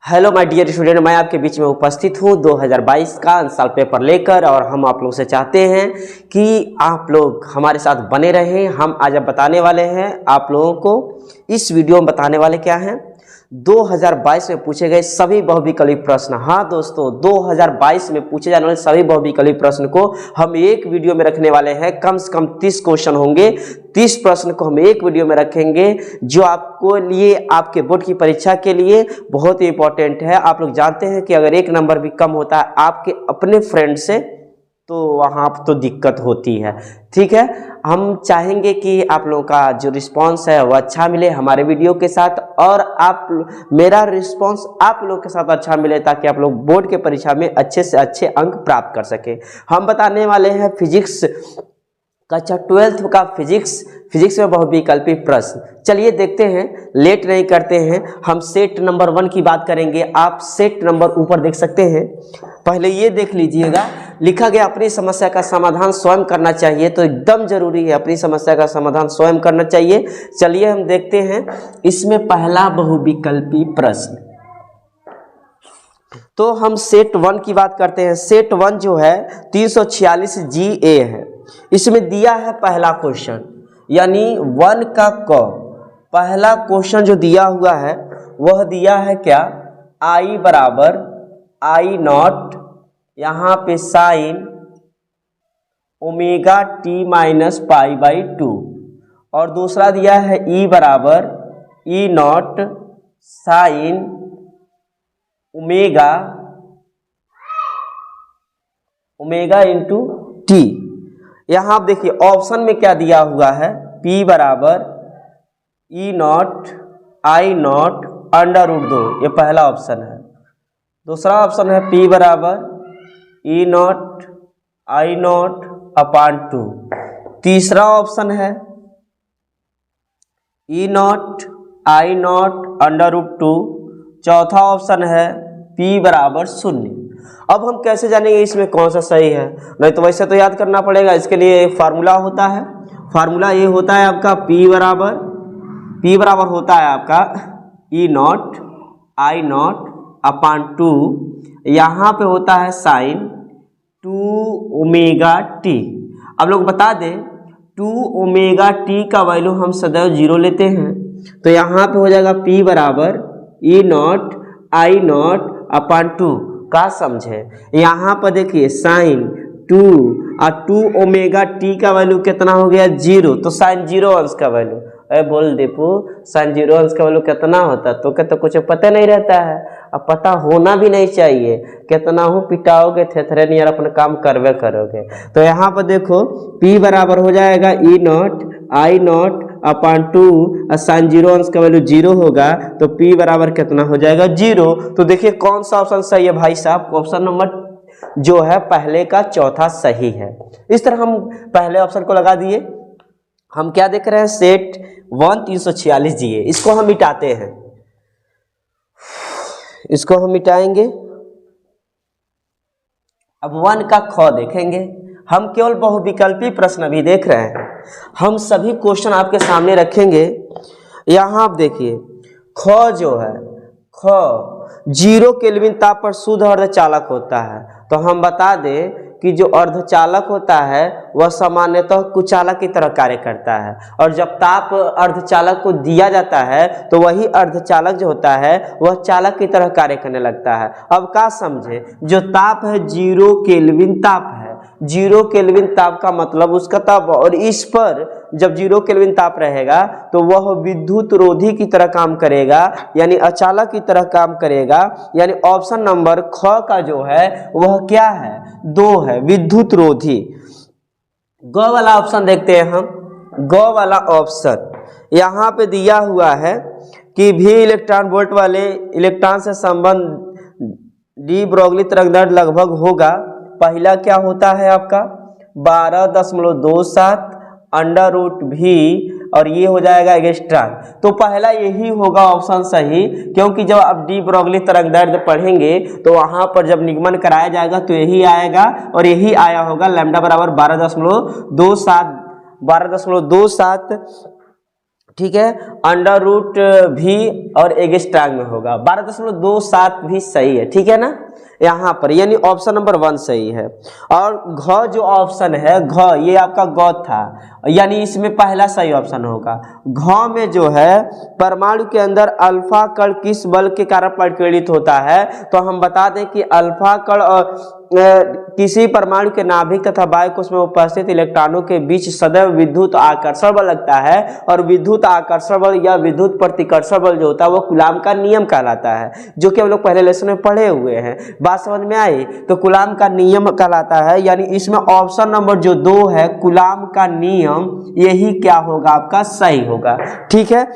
Hello my dear student, मैं आपके बीच में उपस्थित हूँ 2022 का आंसर पेपर लेकर। और हम आप लोग से चाहते हैं कि आप लोग हमारे साथ बने रहें। हम आज अब बताने वाले हैं आप लोगों को, इस वीडियो में बताने वाले क्या हैं, 2022 में पूछे गए सभी बहुविकल्पी प्रश्न। हाँ दोस्तों, 2022 में पूछे जाने वाले सभी बहुविकल्पी प्रश्न को हम एक वीडियो में रखने वाले हैं। कम से कम 30 क्वेश्चन होंगे। 30 प्रश्न को हम एक वीडियो में रखेंगे, जो आपको लिए आपके बोर्ड की परीक्षा के लिए बहुत ही इंपॉर्टेंट है। आप लोग जानते हैं कि अगर एक नंबर भी कम होता है आपके अपने फ्रेंड से, तो वहाँ तो दिक्कत होती है। ठीक है, हम चाहेंगे कि आप लोगों का जो रिस्पांस है वो अच्छा मिले हमारे वीडियो के साथ, और मेरा रिस्पांस आप लोग के साथ अच्छा मिले, ताकि आप लोग बोर्ड के परीक्षा में अच्छे से अच्छे अंक प्राप्त कर सके। हम बताने वाले हैं फिजिक्स कक्षा 12th का फिजिक्स में बहुविकल्पी प्रश्न। चलिए देखते हैं, लेट नहीं करते हैं। हम सेट नंबर 1 की बात करेंगे। आप सेट नंबर ऊपर देख सकते हैं। पहले ये देख लीजिएगा, लिखा गया अपनी समस्या का समाधान स्वयं करना चाहिए। तो एकदम जरूरी है, अपनी समस्या का समाधान स्वयं करना चाहिए। चलिए हम देखते हैं इसमें पहला बहुविकल्पी प्रश्न। तो हम सेट 1 की बात करते हैं। सेट 1 जो है 346 GA है। इसमें दिया है पहला क्वेश्चन, यानी 1 का क पहला क्वेश्चन जो दिया हुआ है वह दिया है क्या, I बराबर I0, यहाँ पे sine omega T minus pi by 2, और दूसरा दिया है E बराबर E0 sine omega into T. यहाँ आप देखिए ऑप्शन में क्या दिया हुआ है, P बराबर E0 I0 √2, ये पहला ऑप्शन है। दूसरा ऑप्शन है P बराबर E0 I0 अपान 2। तीसरा ऑप्शन है E0 I0 √2। चौथा ऑप्शन है P बराबर 0। अब हम कैसे जानेंगे इसमें कौन सा सही है? नहीं तो वैसे तो याद करना पड़ेगा। इसके लिए एक फार्मूला होता है। फार्मूला ये होता है आपका P बराबर होता है आपका E0 I0 अपान 2, यहाँ पे होता है साइन 2 ओमेगा टी। अब लोग बता दें 2 ओमेगा टी का वैल्यू हम सदैव 0 लेते हैं। तो यहाँ पे हो जाएगा P बराबर E0 I0 अपान 2 का समझे। यहाँ पर देखिए साइन 2 और 2 ओमेगा टी का वैल्यू कितना हो गया, 0। तो साइन 0 अंश का वैल्यू, अरे बोल दीपू साइन 0 अंश का वैल्यू कितना होता है? तो क्या तो कुछ पता नहीं रहता है, अब पता होना भी नहीं चाहिए। कितना हो पिटाओगे थेथरे नहीं यार, अपना काम करवे करोगे। तो यहाँ पर देखो P बराबर हो जाएगा E0 I0 अपान 2, और साइन 0 अंश का वैल्यू 0 होगा, तो P बराबर कितना हो जाएगा, 0। तो देखिए कौन सा ऑप्शन सही है भाई साहब, ऑप्शन नंबर जो है पहले का चौथा सही है। इस तरह हम पहले ऑप्शन को लगा दिए। हम क्या देख रहे हैं, सेट 1 346 GA। इसको हम मिटाते हैं, इसको हम मिटाएंगे। अब 1 का ख देखेंगे। हम केवल बहुविकल्पी प्रश्न अभी देख रहे हैं, हम सभी क्वेश्चन आपके सामने रखेंगे। यहाँ आप देखिए ख जो है, ख 0 केल्विन ताप पर शुद्ध अर्धचालक होता है। तो हम बता दें कि जो अर्धचालक होता है वह सामान्यतः कुचालक की तरह कार्य करता है, और जब ताप अर्धचालक को दिया जाता है तो वही अर्धचालक जो होता है वह चालक की तरह कार्य करने लगता है। अब का समझे, जो ताप है 0 केल्विन ताप है। 0 केल्विन ताप का मतलब उसका ताप, और इस पर जब 0 केल्विन ताप रहेगा तो वह विद्युत रोधी की तरह काम करेगा, यानी अचालक की तरह काम करेगा। यानी ऑप्शन नंबर ख का जो है वह क्या है, 2 है, विद्युत रोधी। ग वाला ऑप्शन देखते हैं हम। ग वाला ऑप्शन यहाँ पे दिया हुआ है कि भी इलेक्ट्रॉन वोल्ट वाले इलेक्ट्रॉन से संबंध डी ब्रोगली तरंगदैर्घ्य लगभग होगा। पहला क्या होता है आपका 12.27 √v, और ये हो जाएगा एगस्ट्रॉन। तो पहला यही होगा ऑप्शन सही, क्योंकि जब आप डी ब्रोगली तरंगदैर्घ्य पढ़ेंगे तो वहां पर जब निगमन कराया जाएगा तो यही आएगा, और यही आया होगा। लैम्डा बराबर 12.27। ठीक है, अंडर रूट भी और एगस्ट्रांग में होगा। 12.27 भी सही है, ठीक है ना यहाँ पर, यानी ऑप्शन नंबर 1 सही है। और घ जो ऑप्शन है, घ ये आपका ग था, यानी इसमें पहला सही ऑप्शन होगा। घ में जो है परमाणु के अंदर अल्फा कण किस बल के कारण परिगणित होता है, तो हम बता दें कि अल्फा कण किसी परमाणु के नाभिक तथा बाह्य कोश में उपस्थित इलेक्ट्रॉनों के बीच सदैव विद्युत आकर्षण बल लगता है, और विद्युत आकर्षण बल या विद्युत प्रतिकर्षण बल जो होता है वो कूलाम का नियम कहलाता है, जो कि हम लोग पहले लेसन में पढ़े हुए हैं। बात समझ में आई? तो कूलाम का नियम कहलाता है, यानी इसमें ऑप्शन नंबर जो 2 है कूलाम का नियम, यही क्या होगा आपका सही होगा, ठीक है।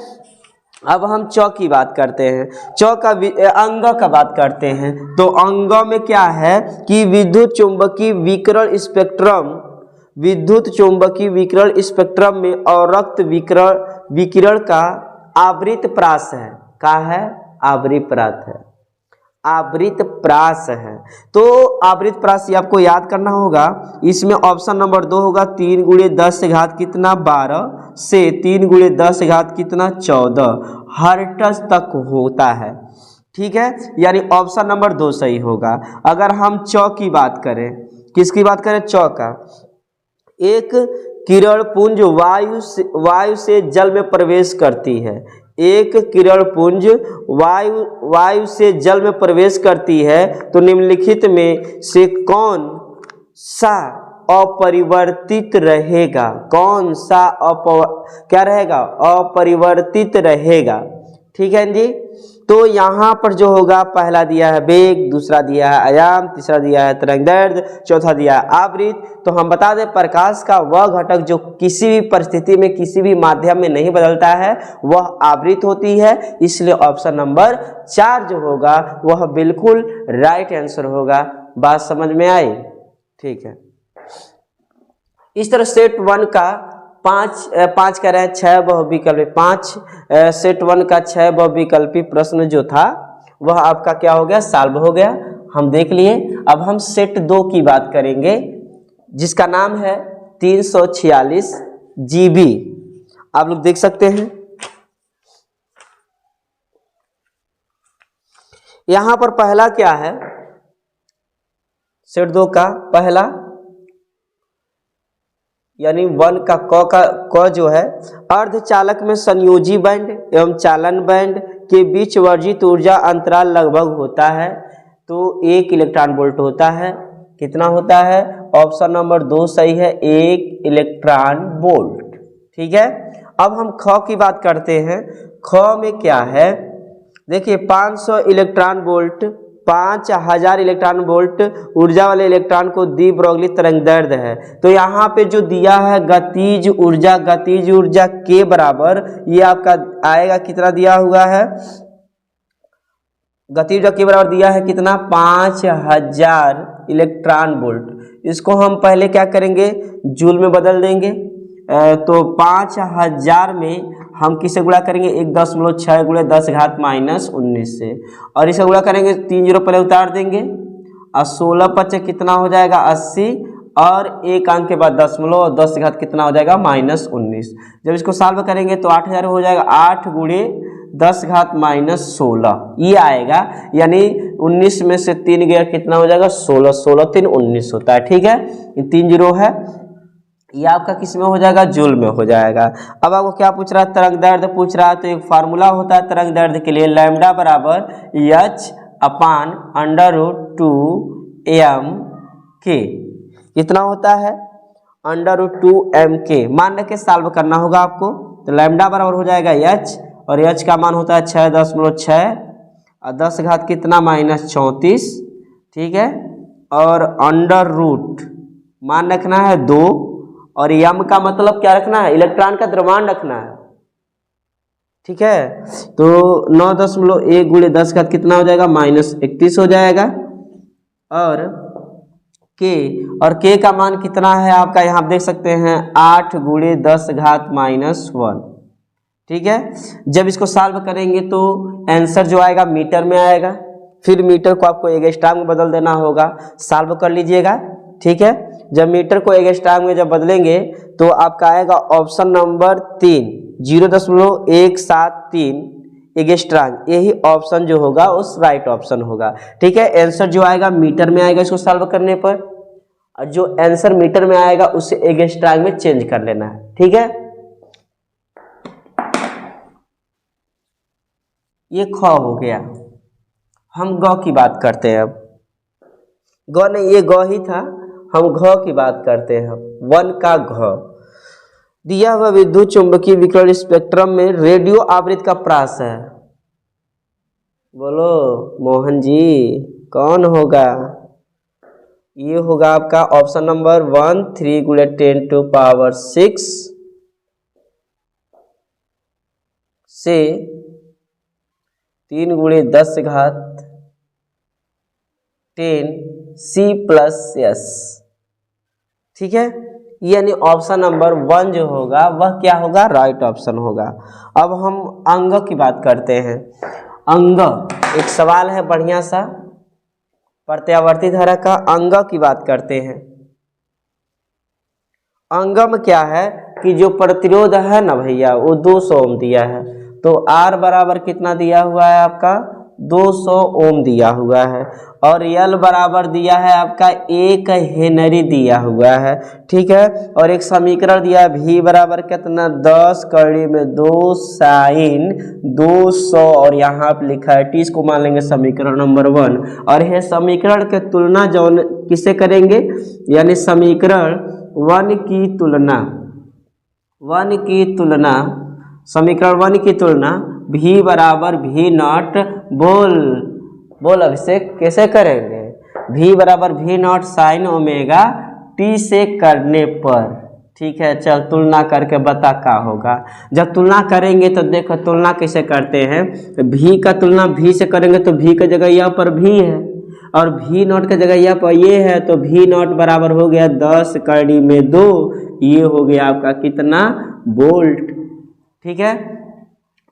अब हम चौ की बात करते हैं, चौ का अंग का बात करते हैं। तो अंग में क्या है कि विद्युत चुंबकीय विकिरण स्पेक्ट्रम, विद्युत चुंबकीय विकिरण स्पेक्ट्रम में अवरक्त विकिरण का आवृत प्रास है, का है आवृत प्रास है, आवृत प्रास है। तो आवृत प्रास ये आपको याद करना होगा। इसमें ऑप्शन नंबर 2 होगा 3 × 10 से घात कितना 12 से 3 × 10 से घात कितना 14 हर्ट्ज तक होता है, ठीक है, यानी ऑप्शन नंबर 2 सही होगा। अगर हम चौ की बात करें, किसकी बात करें? चौ का। एक किरण पुंज वायु से जल में प्रवेश करती है, एक किरण पुंज वायु से जल में प्रवेश करती है, तो निम्नलिखित में से कौन सा अपरिवर्तित रहेगा, कौन सा क्या रहेगा? अपरिवर्तित रहेगा, ठीक है जी। तो यहाँ पर जो होगा पहला दिया है वेग, दूसरा दिया है आयाम, तीसरा दिया है तरंगदैर्घ्य, चौथा दिया है आवृत्ति। तो हम बता दें प्रकाश का वह घटक जो किसी भी परिस्थिति में किसी भी माध्यम में नहीं बदलता है वह आवृत्ति होती है, इसलिए ऑप्शन नंबर 4 जो होगा वह बिल्कुल राइट आंसर होगा। बात समझ में आई? ठीक है। इस तरह सेट 1 का 5 कह रहे हैं 6 बहुविकल्पी 5 सेट 1 का 6 बहुविकल्पी प्रश्न जो था वह आपका क्या हो गया? सॉल्व हो गया, हम देख लिए। अब हम सेट 2 की बात करेंगे जिसका नाम है 346 GB। आप लोग देख सकते हैं यहां पर पहला क्या है, सेट 2 का पहला यानी 1 का क जो है अर्धचालक में संयोजी बैंड एवं चालन बैंड के बीच वर्जित ऊर्जा अंतराल लगभग होता है, तो 1 इलेक्ट्रॉन वोल्ट होता है। कितना होता है? ऑप्शन नंबर 2 सही है, 1 इलेक्ट्रॉन वोल्ट, ठीक है। अब हम ख की बात करते हैं। ख में क्या है? देखिए 500 इलेक्ट्रॉन वोल्ट 5000 इलेक्ट्रॉन वोल्ट ऊर्जा वाले इलेक्ट्रॉन को द्विब्रोगली तरंगदैर्घ्य है। तो यहाँ पे जो दिया है गतिज ऊर्जा के बराबर, ये आपका आएगा कितना दिया हुआ है? गतिज ऊर्जा के बराबर दिया है कितना? 5000 इलेक्ट्रॉन वोल्ट। इसको हम पहले क्या करेंगे? जूल में बदल देंगे। तो 5000 में हम किसे गुणा करेंगे? 1.6 × 10⁻⁻19 से, और इसे गुणा करेंगे 3 जीरो पहले उतार देंगे और 16 × 5 कितना हो जाएगा? 80, और 1 अंक के बाद दशमलव और 10 घात कितना हो जाएगा? -19। जब इसको सॉल्व करेंगे तो 8000 हो जाएगा 8 × 10⁻−16 ये आएगा, यानी 19 में से 3 गया कितना हो जाएगा? 16, 16 3 19 होता है, ठीक है। 3 जीरो है, ये आपका किस में हो जाएगा? जूल में हो जाएगा। अब आपको क्या पूछ रहा है? तरंगदैर्घ्य पूछ रहा है। तो एक फार्मूला होता है तरंगदैर्घ्य के लिए, लैम्डा बराबर h/2m_k। कितना होता है? √2m_k मान रख के सॉल्व करना होगा आपको। तो लैम्डा बराबर हो जाएगा h, और h का मान होता है 6.6 और 10 घात कितना? -34, ठीक है। और √, मान रखना है 2, और m का मतलब क्या रखना है? इलेक्ट्रॉन का द्रव्यमान रखना है, ठीक है। तो 9.1 × 10 घात कितना हो जाएगा? -31 हो जाएगा। और k का मान कितना है आपका? यहाँ आप देख सकते हैं 8 × 10 घात -1, ठीक है। जब इसको सॉल्व करेंगे तो आंसर जो आएगा मीटर में आएगा, फिर मीटर को आपको एंगस्ट्रॉम में बदल देना होगा। सॉल्व कर लीजिएगा, ठीक है। जब मीटर को एंगस्ट्रांग में जब बदलेंगे तो आपका आएगा ऑप्शन नंबर 3, 0.173 एंगस्ट्रांग। यही ऑप्शन जो होगा उस राइट ऑप्शन होगा। ठीक है, आंसर जो आएगा मीटर में आएगा इसको सॉल्व करने पर, और जो आंसर मीटर में आएगा उसे एंगस्ट्रांग में चेंज कर लेना है। ठीक है, ये ख हो गया। हम ग की बात करते हैं अब। ग नहीं, ये ग ही था, हम घ की बात करते हैं। वन का घ। दिया हुआ विद्युत चुंबकीय विकिरण स्पेक्ट्रम में रेडियो आवृत्ति का प्रास है। बोलो मोहन जी, कौन होगा? ये होगा आपका ऑप्शन नंबर 1, 3 × 10⁻6 से 3 × 10⁻10 C+S। ठीक है, यानी ऑप्शन नंबर 1 जो होगा वह क्या होगा? राइट ऑप्शन होगा। अब हम अंग की बात करते हैं। अंग एक सवाल है बढ़िया सा, प्रत्यावर्ती धारा का। अंग की बात करते हैं। अंग में क्या है कि जो प्रतिरोध है ना भैया वो 200 ओम दिया है, तो R बराबर कितना दिया हुआ है आपका? 200 ओम दिया हुआ है, और L बराबर दिया है आपका 1 हेनरी दिया हुआ है। ठीक है, और एक समीकरण दिया है V बराबर कितना? 10 कड़ी में 2 साइन 200, और यहाँ पे लिखा है T, इसको मान लेंगे समीकरण नंबर 1। और यह समीकरण के तुलना जो किसे करेंगे, यानी समीकरण 1 की तुलना, समीकरण 1 की तुलना V बराबर V0, बोल अभिषेक कैसे करेंगे? V बराबर V0 साइन ओमेगा T से करने पर। ठीक है, चल तुलना करके बता क्या होगा। जब तुलना करेंगे तो देखो तुलना कैसे करते हैं। V का तुलना V से करेंगे तो V की जगह यहाँ पर V है, और V0 की जगह यहाँ पर ये है, तो V0 बराबर हो गया 10 कड़ी में 2, ये हो गया आपका कितना? वोल्ट। ठीक है,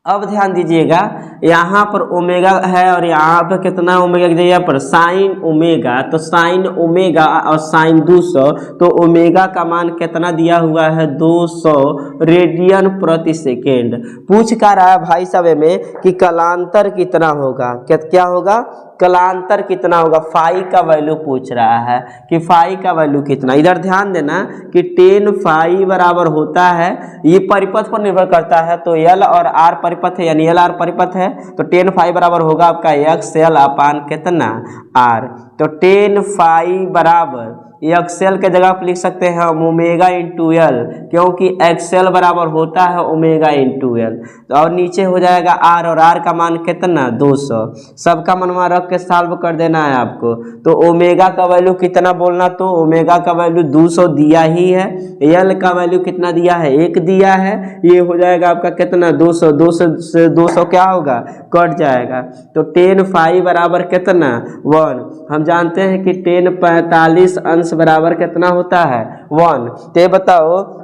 अब ध्यान दीजिएगा, यहाँ पर ओमेगा है और यहाँ पर कितना ओमेगा की जगह पर साइन ओमेगा, तो साइन ओमेगा और साइन 200, तो ओमेगा का मान कितना दिया हुआ है? 200 रेडियन प्रति सेकेंड। पूछ का रहा है भाई साहब में कि कलांतर कितना होगा? क्या होगा? कलांतर कितना होगा? फाई का वैल्यू पूछ रहा है कि फाई का वैल्यू कितना। इधर ध्यान देना कि 10 फाई बराबर होता है, ये परिपथ पर निर्भर करता है, तो L और R परिपथ है, यानी LR परिपथ है, तो 10 फाई बराबर होगा आपका XL अपान कितना? R। तो 10 फाई बराबर XL के जगह पर लिख सकते हैं हम ओमेगा इंटू L, क्योंकि XL बराबर होता है ओमेगा इंटू L। तो और नीचे हो जाएगा R, और R का मान कितना? 200। सबका मनवा रख के सॉल्व कर देना है आपको। तो ओमेगा का वैल्यू कितना बोलना? तो ओमेगा का वैल्यू 200 दिया ही है, L का वैल्यू कितना दिया है? 1 दिया है, ये हो जाएगा आपका कितना? 200। 200 से 200 क्या होगा? कट जाएगा। तो 10 फाई बराबर कितना? 1। हम जानते हैं कि 10 45 अंश बराबर कितना होता है? 1। तो बताओ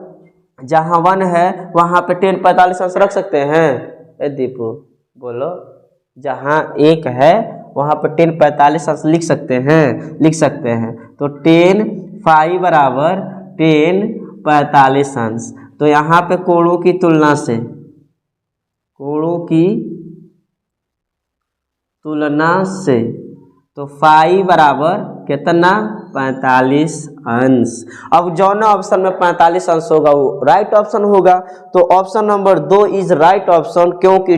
जहाँ 1 है वहाँ पे 10 45 अंश रख सकते हैं? ए दीपू बोलो, जहाँ 1 है वहाँ पे 10 45 अंश लिख सकते हैं? लिख सकते हैं। तो 10 फाई बराबर 10 45 अंश। तो यहाँ पे कोणों की तुलना से तो फाई बराबर कितना? 45 अंश। अब जौन ऑप्शन में 45 अंश होगा वो राइट ऑप्शन होगा, तो option number 2 is right option, क्योंकि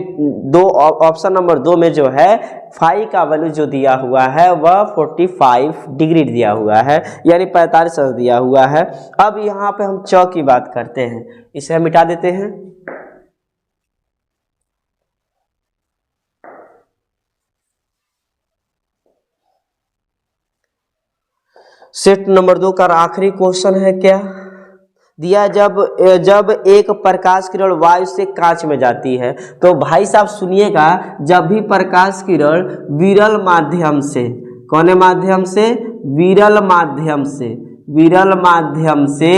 ऑप्शन नंबर 2 में जो है फाई का वैल्यू जो दिया हुआ है वह 45 डिग्री दिया हुआ है, यानी 45 अंश दिया हुआ है। अब यहाँ पे हम च की बात करते हैं, इसे हम मिटा देते हैं। सेट नंबर 2 का आखिरी क्वेश्चन है क्या दिया? जब एक प्रकाश किरण वायु से कांच में जाती है, तो भाई साहब सुनिएगा, जब भी प्रकाश किरण विरल माध्यम से, कौन माध्यम से? विरल माध्यम से,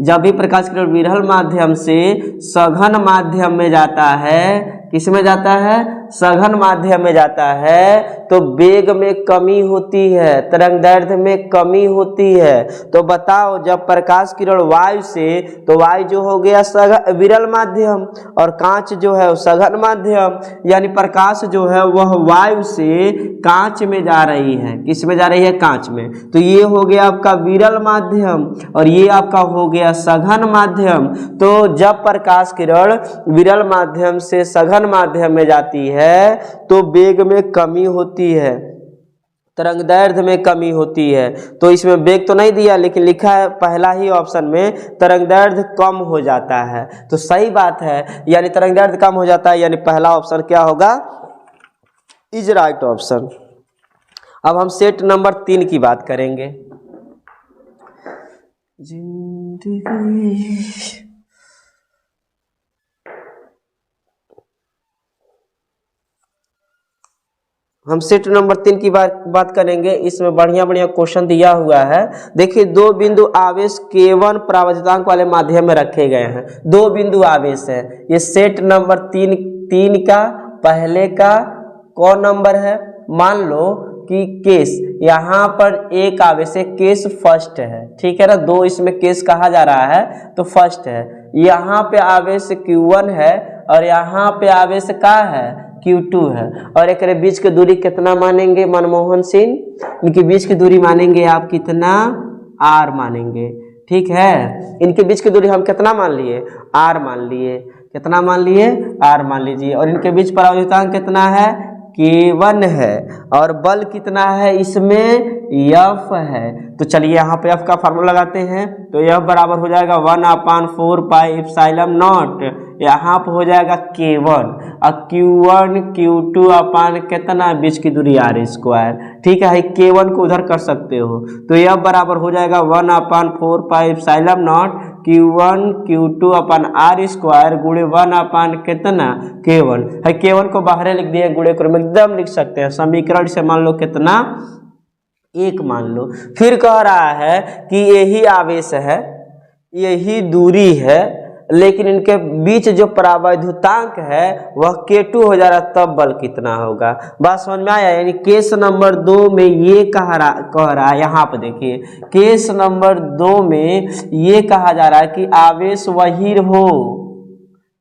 जब भी प्रकाश किरण विरल माध्यम से सघन माध्यम में जाता है, किस में जाता है? सघन माध्यम में जाता है तो वेग में कमी होती है, तरंगदैर्ध्य में कमी होती है। तो बताओ जब प्रकाश किरण वायु से, तो वायु जो हो गया विरल माध्यम और कांच जो है सघन माध्यम, यानी प्रकाश जो है वह वायु से कांच में जा रही है। किस में जा रही है? कांच में। तो ये हो गया आपका विरल माध्यम और ये आपका हो गया सघन माध्यम। तो जब प्रकाश किरण विरल माध्यम से सघन माध्यम में जाती है तो वेग में कमी होती है, तरंगदैर्ध्य में कमी होती है। तो इसमें वेग तो नहीं दिया लेकिन लिखा है पहला ही ऑप्शन में तरंगदैर्ध्य कम हो जाता है। तो सही बात है, यानी तरंगदैर्ध्य कम हो जाता है, यानी पहला ऑप्शन क्या होगा? Is right option. अब हम सेट नंबर 3 की बात करेंगे। जिंदगी हम सेट नंबर 3 की बात करेंगे। इसमें बढ़िया बढ़िया क्वेश्चन दिया हुआ है। देखिए, दो बिंदु आवेश K1 परावर्तितांक वाले माध्यम में रखे गए हैं। दो बिंदु आवेश है। ये सेट नंबर 3 का पहले का कौन नंबर है? मान लो कि केस, यहाँ पर एक आवेश है, केस फर्स्ट है, ठीक है ना। दो इसमें केस कहा जा रहा है तो फर्स्ट है। यहाँ पे आवेश Q1 है और यहाँ पे आवेश का है Q2 है। और एक बीच की दूरी कितना मानेंगे मनमोहन सिंह? इनके बीच की दूरी मानेंगे आप कितना? R मानेंगे, ठीक है। इनके बीच की दूरी हम कितना मान लिए? R मान लिए। कितना मान लिए? R मान लीजिए। और इनके बीच परावर्तितांक कितना है? K1 है। और बल कितना है इसमें? F है। तो चलिए यहाँ पे F का फार्मूला लगाते हैं। तो F बराबर हो जाएगा 1/4 पाई एप्सिलॉन नॉट, यहाँ पे हो जाएगा K1 और Q1 Q2 अपान कितना? बीच की दूरी R², ठीक है। K1 को उधर कर सकते हो। तो F बराबर हो जाएगा 1/4 pi epsilon not Q1 Q2 upon R² गुणे 1 अपान कितना? K1 है। K1 को बाहर लिख दिए, गुणे क्रम एकदम लिख सकते हैं। समीकरण से मान लो कितना? 1 मान लो। फिर कह रहा है कि यही आवेश है, यही दूरी है, लेकिन इनके बीच जो परावैद्युतांक है वह K2 हो जा रहा, तब बल कितना होगा? बात समझ में आया? यानी केस नंबर 2 में ये कह रहा है, यहाँ पर देखिए केस नंबर 2 में ये कहा जा रहा है कि आवेश वही हो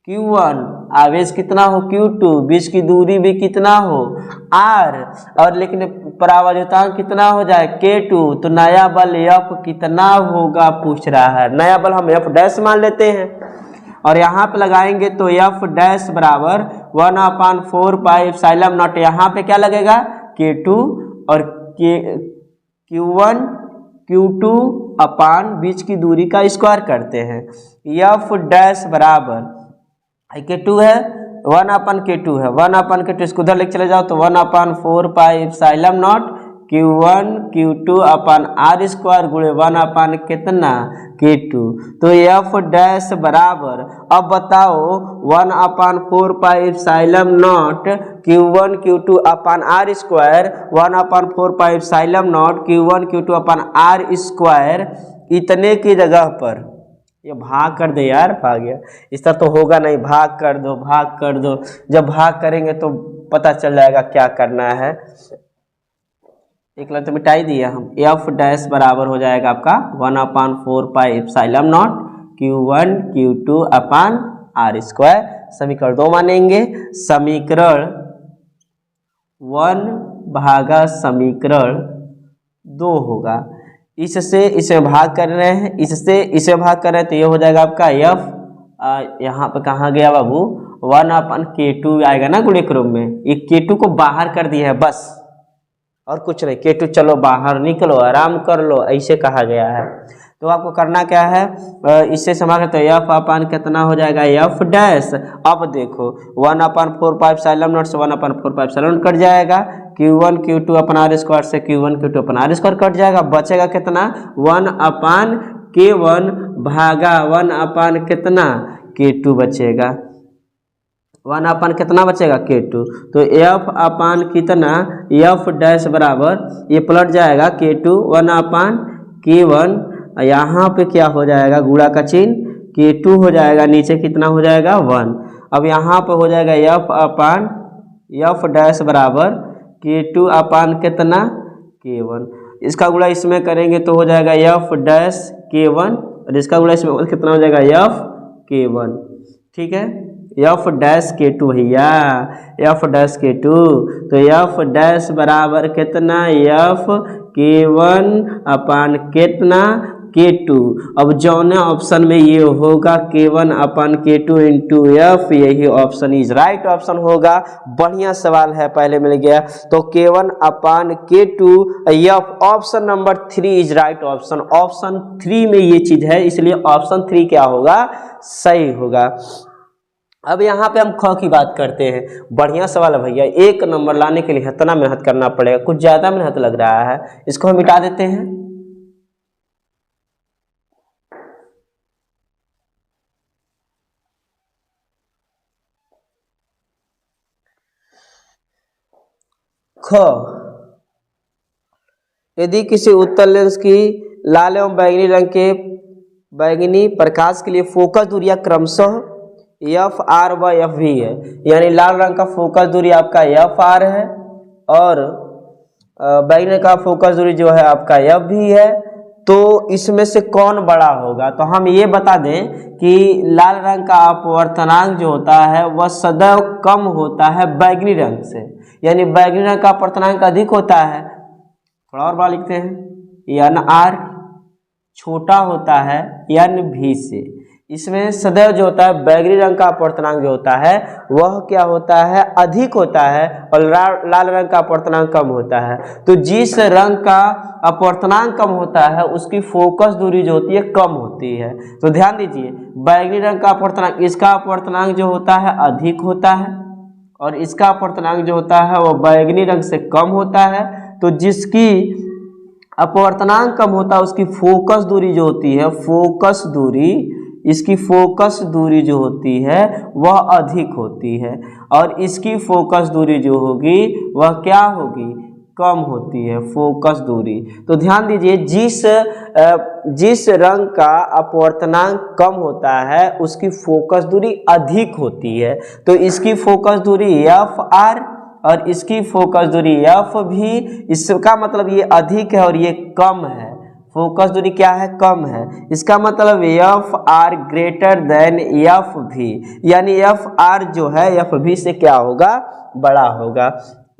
Q1, आवेश कितना हो Q2, बीच की दूरी भी कितना हो R, और लेकिन परावैद्युतांक कितना हो जाए K2। तो नया बल F कितना होगा पूछ रहा है। नया बल हम F' मान लेते हैं और यहाँ पे लगाएंगे तो F' बराबर 1/4 पाई एप्सिलॉन नॉट, यहाँ पे क्या लगेगा? K2 और Q1 Q2 अपान बीच की दूरी का स्क्वायर करते हैं। F' बराबर K2 है, 1/K2 है, 1/K2 इसको उधर लेके चले जाओ तो 1/4 pi epsilon not Q1 Q2 upon R² गुणे 1 कितना? K2। तो F' बराबर, अब बताओ 1/4 pi epsilon not Q1 Q2 upon R², 1/4 pi epsilon not Q1 Q2 upon R², इतने की जगह पर ये भाग कर दे यार, भाग गया। इस तरह तो होगा नहीं, भाग कर दो, भाग कर दो। जब भाग करेंगे तो पता चल जाएगा क्या करना है। एक लाइन तो मिटाई दिया हम। F' बराबर हो जाएगा आपका 1/4 pi epsilon not Q1 Q2 upon R²। समीकरण 2 मानेंगे। समीकरण 1 भागा समीकरण 2 होगा। इससे इसे भाग कर रहे हैं, इससे इसे भाग कर रहे हैं, तो ये हो जाएगा आपका F, यहाँ पे कहाँ गया बाबू? 1/K2 आएगा ना गुणे क्रम में। ये K2 को बाहर कर दिया है बस, और कुछ नहीं। K2 चलो बाहर निकलो, आराम कर लो, ऐसे कहा गया है। तो आपको करना क्या है? इससे समाप्त तो F अपान कितना हो जाएगा? F'। अब देखो 1/4 पाई एप्सिलॉन नॉट से 1/4 पाई एप्सिलॉन नॉट कट जाएगा। Q1 Q2 अपन R² से Q1 Q2 अपन R² कट जाएगा। बचेगा कितना? 1/K1 भागा 1 कितना? K2 बचेगा। 1 कितना बचेगा? K2। तो F अपान कितना? F' बराबर, ये पलट जाएगा K2 1/K1, यहाँ पे क्या हो जाएगा? गुणा का चिन्ह, K2 हो जाएगा, नीचे कितना हो जाएगा? 1। अब यहाँ पे हो जाएगा F अपान एफ डैश बराबर K2 अपान कितना K1। इसका गुणा इसमें करेंगे तो हो जाएगा एफ डैश K1 और इसका गुणा इसमें कितना हो जाएगा एफ K1। ठीक है, एफ डैश K2 भैया, एफ डैश K2, तो एफ डैश बराबर कितना एफ K1 अपान कितना K2। अब जौने ऑप्शन में ये होगा K1 अपन K2 इंटू एफ, यही ऑप्शन इज राइट ऑप्शन होगा। बढ़िया सवाल है, पहले मिल गया। तो K1 upon K2 F, option number 3 is right option. Option 3 में ये चीज है, इसलिए ऑप्शन 3 क्या होगा, सही होगा। अब यहाँ पे हम ख की बात करते हैं। बढ़िया सवाल है भैया, 1 नंबर लाने के लिए इतना मेहनत करना पड़ेगा, कुछ ज्यादा मेहनत लग रहा है। इसको हम मिटा देते हैं। ख, यदि किसी उत्तल लेंस की लाल एवं बैंगनी रंग के बैंगनी प्रकाश के लिए फोकस दूरियां क्रमशः एफ आर व एफ भी है, यानी लाल रंग का फोकस दूरी आपका एफ आर है और बैंगनी का फोकस दूरी जो है आपका एफ भी है, तो इसमें से कौन बड़ा होगा। तो हम ये बता दें कि लाल रंग का अपवर्तनांक जो होता है वह सदैव कम होता है बैंगनी रंग से, यानी बैंगनी रंग का अपवर्तनांक अधिक होता है। थोड़ा और बात लिखते हैं, एन आर छोटा होता है एन भी से। इसमें सदैव जो होता है बैंगनी रंग का अपवर्तनांक जो होता है वह क्या होता है, अधिक होता है, और लाल रंग का अपवर्तनांक कम होता है। तो जिस रंग का अपवर्तनांक कम होता है उसकी फोकस दूरी जो होती है कम होती है। तो ध्यान दीजिए, बैंगनी रंग का अपवर्तनांक, इसका अपवर्तनांक जो होता है अधिक होता है और इसका अपवर्तनांक जो होता है वह बैंगनी रंग से कम होता है। तो जिसकी अपवर्तनांक कम होता है उसकी फोकस दूरी जो होती है, फोकस दूरी, इसकी फोकस दूरी जो होती है वह अधिक होती है और इसकी फोकस दूरी जो होगी वह क्या होगी, कम होती है, फोकस दूरी। तो ध्यान दीजिए, जिस रंग का अपवर्तनांक कम होता है उसकी फोकस दूरी अधिक होती है। तो इसकी फोकस दूरी एफ आर और इसकी फोकस दूरी एफ भी, इसका मतलब ये अधिक है और ये कम है। फोकस दूरी क्या है, कम है। इसका मतलब F R greater than F भी, यानी एफ आर जो है एफ भी से क्या होगा, बड़ा होगा।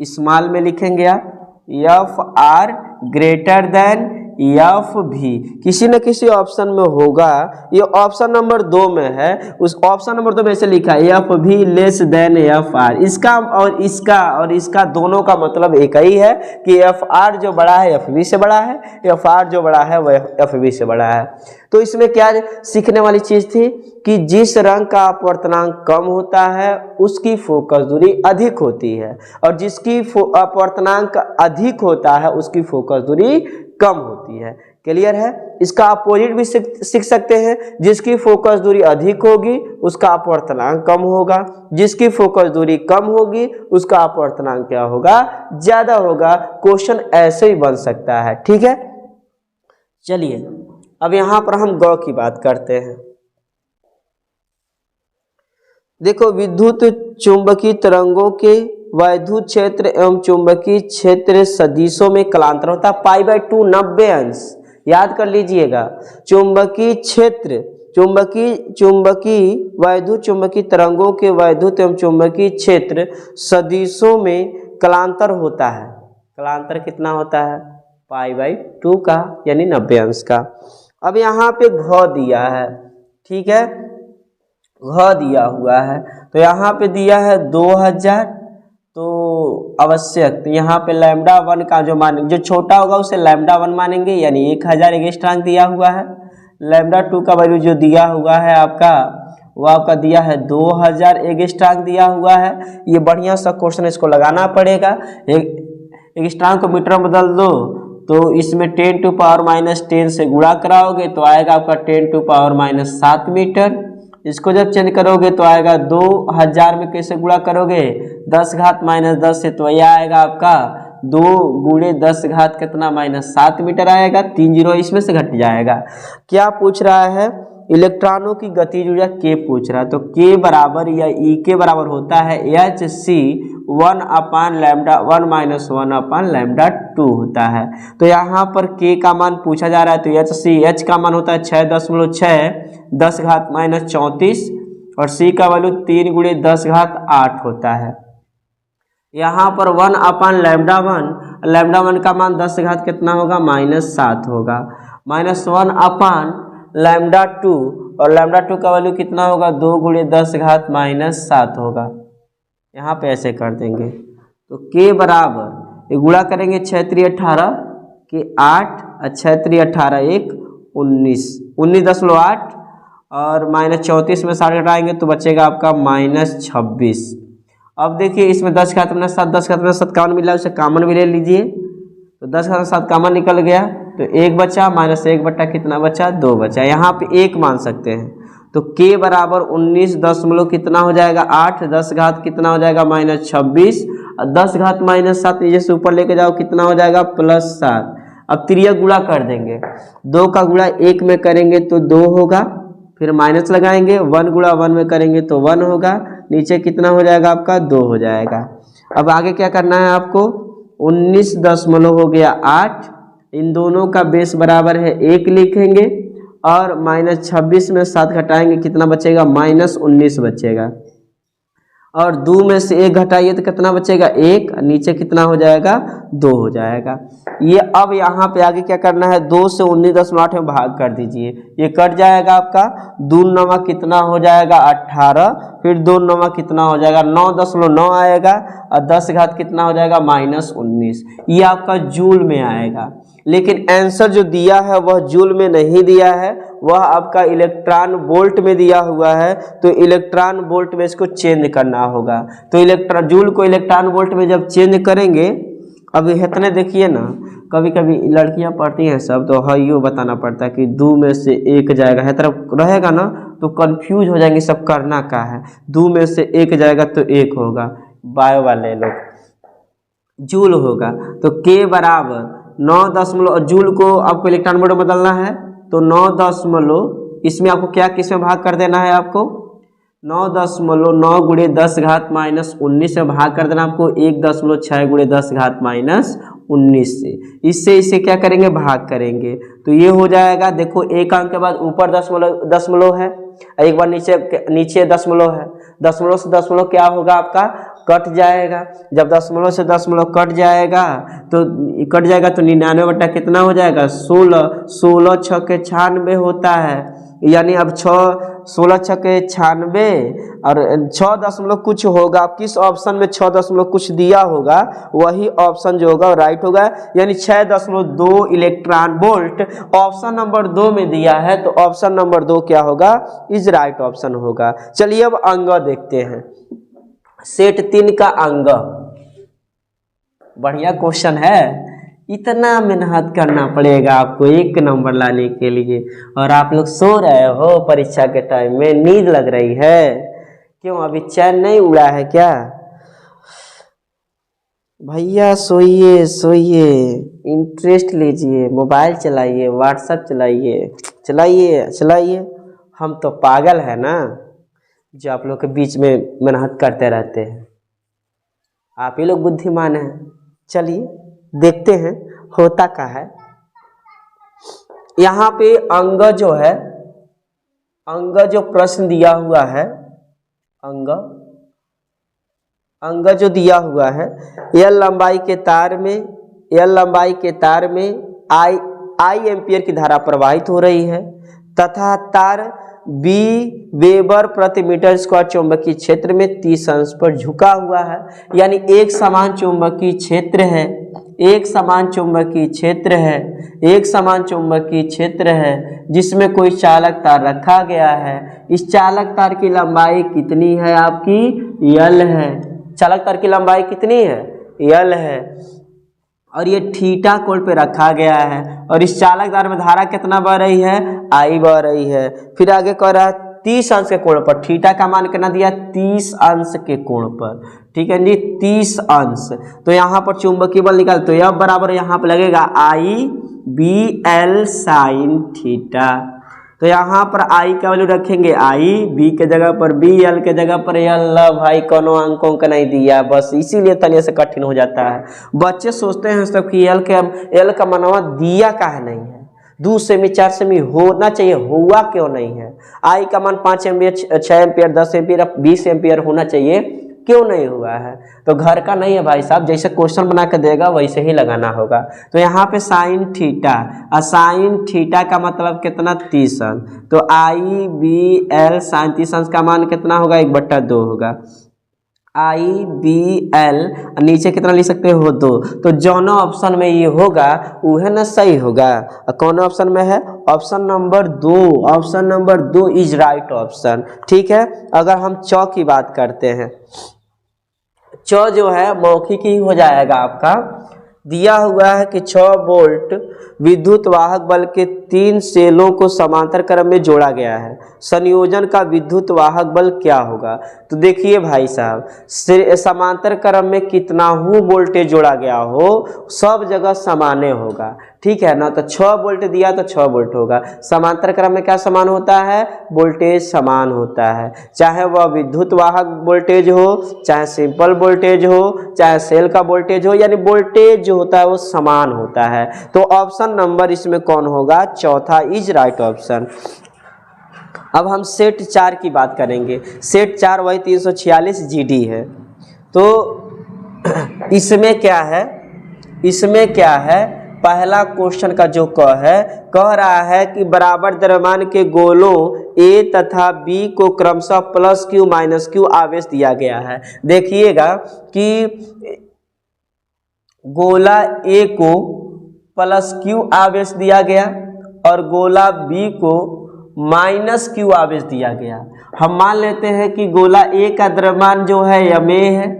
स्मॉल में लिखेंगे आप, F R greater than F भी, किसी न किसी ऑप्शन में होगा। ये ऑप्शन नंबर 2 में है, उस ऑप्शन नंबर 2 में ऐसे लिखा है एफ भी लेस देन एफ आर। इसका और इसका दोनों का मतलब एक ही है कि एफ आर जो बड़ा है एफ बी से बड़ा है, एफ आर जो बड़ा है वह एफ बी से बड़ा है। तो इसमें क्या सीखने वाली चीज थी कि जिस रंग का अपवर्तनांक कम होता है उसकी फोकस दूरी अधिक होती है और जिसकी अपवर्तनांक अधिक होता है उसकी फोकस दूरी कम होती है। क्लियर है। इसका अपोजिट भी सीख सकते हैं, जिसकी फोकस दूरी अधिक होगी उसका अपवर्तनांक कम होगा, जिसकी फोकस दूरी कम होगी उसका अपवर्तनांक क्या होगा, ज्यादा होगा। क्वेश्चन ऐसे ही बन सकता है। ठीक है, चलिए अब यहां पर हम गौ की बात करते हैं। देखो, विद्युत चुंबकीय तरंगों के वैद्युत क्षेत्र एवं चुंबकीय क्षेत्र सदिशों में कलांतर होता है π/2 90 अंश। याद कर लीजिएगा, चुंबकीय क्षेत्र, चुंबकीय वैद्युत चुंबकीय तरंगों के वैद्युत एवं चुंबकीय क्षेत्र सदिशों में कलांतर होता है। कलांतर कितना होता है, π/2 का, यानी 90 अंश का। अब यहाँ पे घ दिया है, ठीक है, घ दिया हुआ है, तो यहाँ पे दिया है 2000, तो आवश्यक, तो यहाँ पे λ1 का जो मान जो छोटा होगा उसे λ1 मानेंगे, यानी 1000 एंगस्ट्रॉम दिया हुआ है। λ2 का वैल्यू जो दिया हुआ है आपका, वो आपका दिया है 2000 एंगस्ट्रॉम दिया हुआ है। ये बढ़िया सा क्वेश्चन, इसको लगाना पड़ेगा। एंगस्ट्रॉम को मीटर में बदल दो तो इसमें 10⁻⁻10 से गुणा कराओगे तो आएगा आपका 10⁻⁻7 मीटर। इसको जब चेंज करोगे तो आएगा 2000 में कैसे गुणा करोगे, 10⁻−10 से, तो यह आएगा आपका 2 × 10⁻ कितना -7 मीटर आएगा। 3 जीरो इसमें से घट जाएगा। क्या पूछ रहा है इलेक्ट्रॉनों की गतिज ऊर्जा के पूछ रहा है, तो के बराबर या ई के बराबर होता है एच सी 1/λ1 - 1/λ2 होता है। तो यहाँ पर के का मान पूछा जा रहा है, तो एच का मान होता है 6.6 10⁻⁻34 और सी का वैल्यू 3 × 10⁸ होता है। यहाँ पर 1/λ1 का मान 10 कितना होगा -7 होगा, -1/λ2 और λ2 का वैल्यू कितना होगा 2 × 10⁻⁻7 होगा। यहाँ पे ऐसे कर देंगे तो के बराबर ये गुणा करेंगे 6 × 3 = 18 के 8 और 6 × 3 = 18 1 19 19.8 और -34 में 60 घटाएंगे तो बचेगा आपका -26। अब देखिए इसमें 10⁻7 10⁻7 कॉमन मिला, उसे कॉमन भी ले लीजिए, तो 10⁻7 कॉमन निकल गया तो 1 बचा, -1 बटा कितना बचा 2 बचा, यहाँ पे 1 मान सकते हैं। तो के बराबर 19 दशमलव कितना हो जाएगा 8 10 कितना हो जाएगा -26 और 10⁻⁻7 नीचे से ऊपर लेके जाओ कितना हो जाएगा +7। अब त्रियक गुणा कर देंगे, 2 का गुणा 1 में करेंगे तो 2 होगा, फिर माइनस लगाएंगे 1 × 1 में करेंगे तो 1 होगा, नीचे कितना हो जाएगा आपका 2 हो जाएगा। अब आगे क्या करना है आपको 19 दशमलव हो गया 8, इन दोनों का बेस बराबर है 1 लिखेंगे और -26 में 7 घटाएंगे कितना बचेगा -19 बचेगा, और 2 में से 1 घटाइए तो कितना बचेगा 1, नीचे कितना हो जाएगा 2 हो जाएगा। ये अब यहाँ पे आगे क्या करना है 2 से 19.8 में भाग कर दीजिए, ये कट जाएगा आपका 2 9 कितना हो जाएगा 18, फिर 2 9 कितना हो जाएगा 9.9 आएगा और 10 कितना हो जाएगा -19, ये आपका जूल में आएगा। लेकिन आंसर जो दिया है वह जूल में नहीं दिया है, वह आपका इलेक्ट्रॉन वोल्ट में दिया हुआ है, तो इलेक्ट्रॉन वोल्ट में इसको चेंज करना होगा। तो इलेक्ट्रॉन जूल को इलेक्ट्रॉन वोल्ट में जब चेंज करेंगे, अब इतने देखिए ना कभी कभी लड़कियां पढ़ती हैं सब तो यो बताना पड़ता है कि 2 में से 1 जाएगा, है तरफ रहेगा ना तो कंफ्यूज हो जाएंगे सब करना क्या है, 2 में से 1 जाएगा तो 1 होगा, बायो वाले लोग जूल होगा। तो के बराबर 9 दशमलव, जूल को आपको इलेक्ट्रॉन वोल्ट में बदलना है तो 9 दशमलव, इसमें आपको क्या किस में भाग कर देना है आपको 9.9 × 10⁻⁻19 से भाग कर देना आपको 1.6 × 10⁻⁻19 से, इससे क्या करेंगे भाग करेंगे तो ये हो जाएगा। देखो एक अंक के बाद ऊपर दशमलव है, एक बार नीचे दशमलव है, दशमलव से दशमलव क्या होगा आपका कट जाएगा, जब दशमलव से दशमलव कट जाएगा तो 99 बटा कितना हो जाएगा 16 16 6 96 होता है, यानी अब 16 6 96 और 6 दशमलव कुछ होगा, किस ऑप्शन में 6 दशमलव कुछ दिया होगा वही ऑप्शन जो होगा राइट होगा, यानी 6.2 इलेक्ट्रॉन वोल्ट ऑप्शन नंबर 2 में दिया है, तो ऑप्शन नंबर 2 क्या होगा इज राइट ऑप्शन होगा। चलिए अब अंग देखते हैं, सेट 3 का अंग, बढ़िया क्वेश्चन है, इतना मेहनत करना पड़ेगा आपको 1 नंबर लाने के लिए, और आप लोग सो रहे हो परीक्षा के टाइम में, नींद लग रही है, क्यों अभी चैन नहीं उड़ा है क्या भैया? सोइए सोइए, इंटरेस्ट लीजिए, मोबाइल चलाइए, व्हाट्सएप चलाइए, हम तो पागल है ना जो आप लोग के बीच में मेहनत करते रहते हैं, आप ही लोग बुद्धिमान हैं। चलिए देखते हैं होता क्या है। यहाँ पे अंग जो है, अंग जो प्रश्न दिया हुआ है, अंग जो दिया हुआ है, एल लंबाई के तार में आई एम्पियर की धारा प्रवाहित हो रही है तथा तार बी वेबर प्रति मीटर स्क्वायर चुंबकीय क्षेत्र में 30 अंश पर झुका हुआ है, यानी एक समान चुंबकीय क्षेत्र है जिसमें कोई चालक तार रखा गया है। इस चालक तार की लंबाई कितनी है आपकी यल है, चालक तार की लंबाई कितनी है यल है, और ये थीटा कोण पे रखा गया है, और इस चालक तार में धारा कितना बह रही है आई बह रही है। फिर आगे कह रहा है 30 अंश के कोण पर, थीटा का मान कितना दिया 30 अंश के कोण पर, ठीक है जी 30 अंश। तो यहाँ पर चुंबकीय बल निकाल, तो यह बराबर यहाँ पर लगेगा आई बी एल साइन थीटा, तो यहाँ पर आई का वैल्यू रखेंगे आई, बी के जगह पर बी, एल के जगह पर एल। भाई कोनो अंकों का नहीं दिया, बस इसीलिए तनिया से कठिन हो जाता है। बच्चे सोचते हैं सब कि एल का मनवा दिया काहे नहीं है, 2 सेमी 4 सेमी होना चाहिए, हुआ क्यों नहीं है। आई का मान 5 एम्पियर 6 एम्पियर 10 एम्पियर 20 एम्पियर होना चाहिए, क्यों नहीं हुआ है। तो घर का नहीं है भाई साहब, जैसे क्वेश्चन बना के देगा वैसे ही लगाना होगा। तो यहाँ पे साइन थीटा, और साइन थीटा का मतलब कितना 30 अंश, तो आई बी एल साइन 30 अंश का मान कितना होगा 1/2 होगा। आई बी एल नीचे कितना लिख सकते हो 2, तो जौन ऑप्शन में ये होगा वह ना सही होगा। कौन ऑप्शन में है, option number 2, option number 2 is right option. ठीक है, अगर हम चौ की बात करते हैं, चौ जो है मौखिक ही हो जाएगा आपका। दिया हुआ है कि 6 वोल्ट विद्युत वाहक बल के 3 सेलों को समांतर क्रम में जोड़ा गया है, संयोजन का विद्युत वाहक बल क्या होगा। तो देखिए भाई साहब, समांतर क्रम में कितना ही वोल्टेज जोड़ा गया हो सब जगह समान्य होगा। ठीक है ना, तो 6 वोल्ट दिया तो 6 वोल्ट होगा। समांतर क्रम में क्या समान होता है, वोल्टेज समान होता है, चाहे वह विद्युत वाहक वोल्टेज हो, चाहे सिंपल वोल्टेज हो, चाहे सेल का वोल्टेज हो, यानी वोल्टेज जो होता है वो समान होता है। तो ऑप्शन नंबर इसमें कौन होगा, चौथा इज राइट ऑप्शन। अब हम सेट 4 की बात करेंगे। सेट 4 वही 346 जीडी है। तो इसमें क्या है, इसमें क्या है, पहला क्वेश्चन का जो कह रहा है कि बराबर द्रव्यमान के गोलों ए तथा बी को क्रमशः प्लस क्यू माइनस क्यू आवेश दिया गया है। देखिएगा कि गोला ए को प्लस क्यू आवेश दिया गया और गोला बी को माइनस क्यू आवेश दिया गया। हम मान लेते हैं कि गोला ए का द्रव्यमान जो है ma है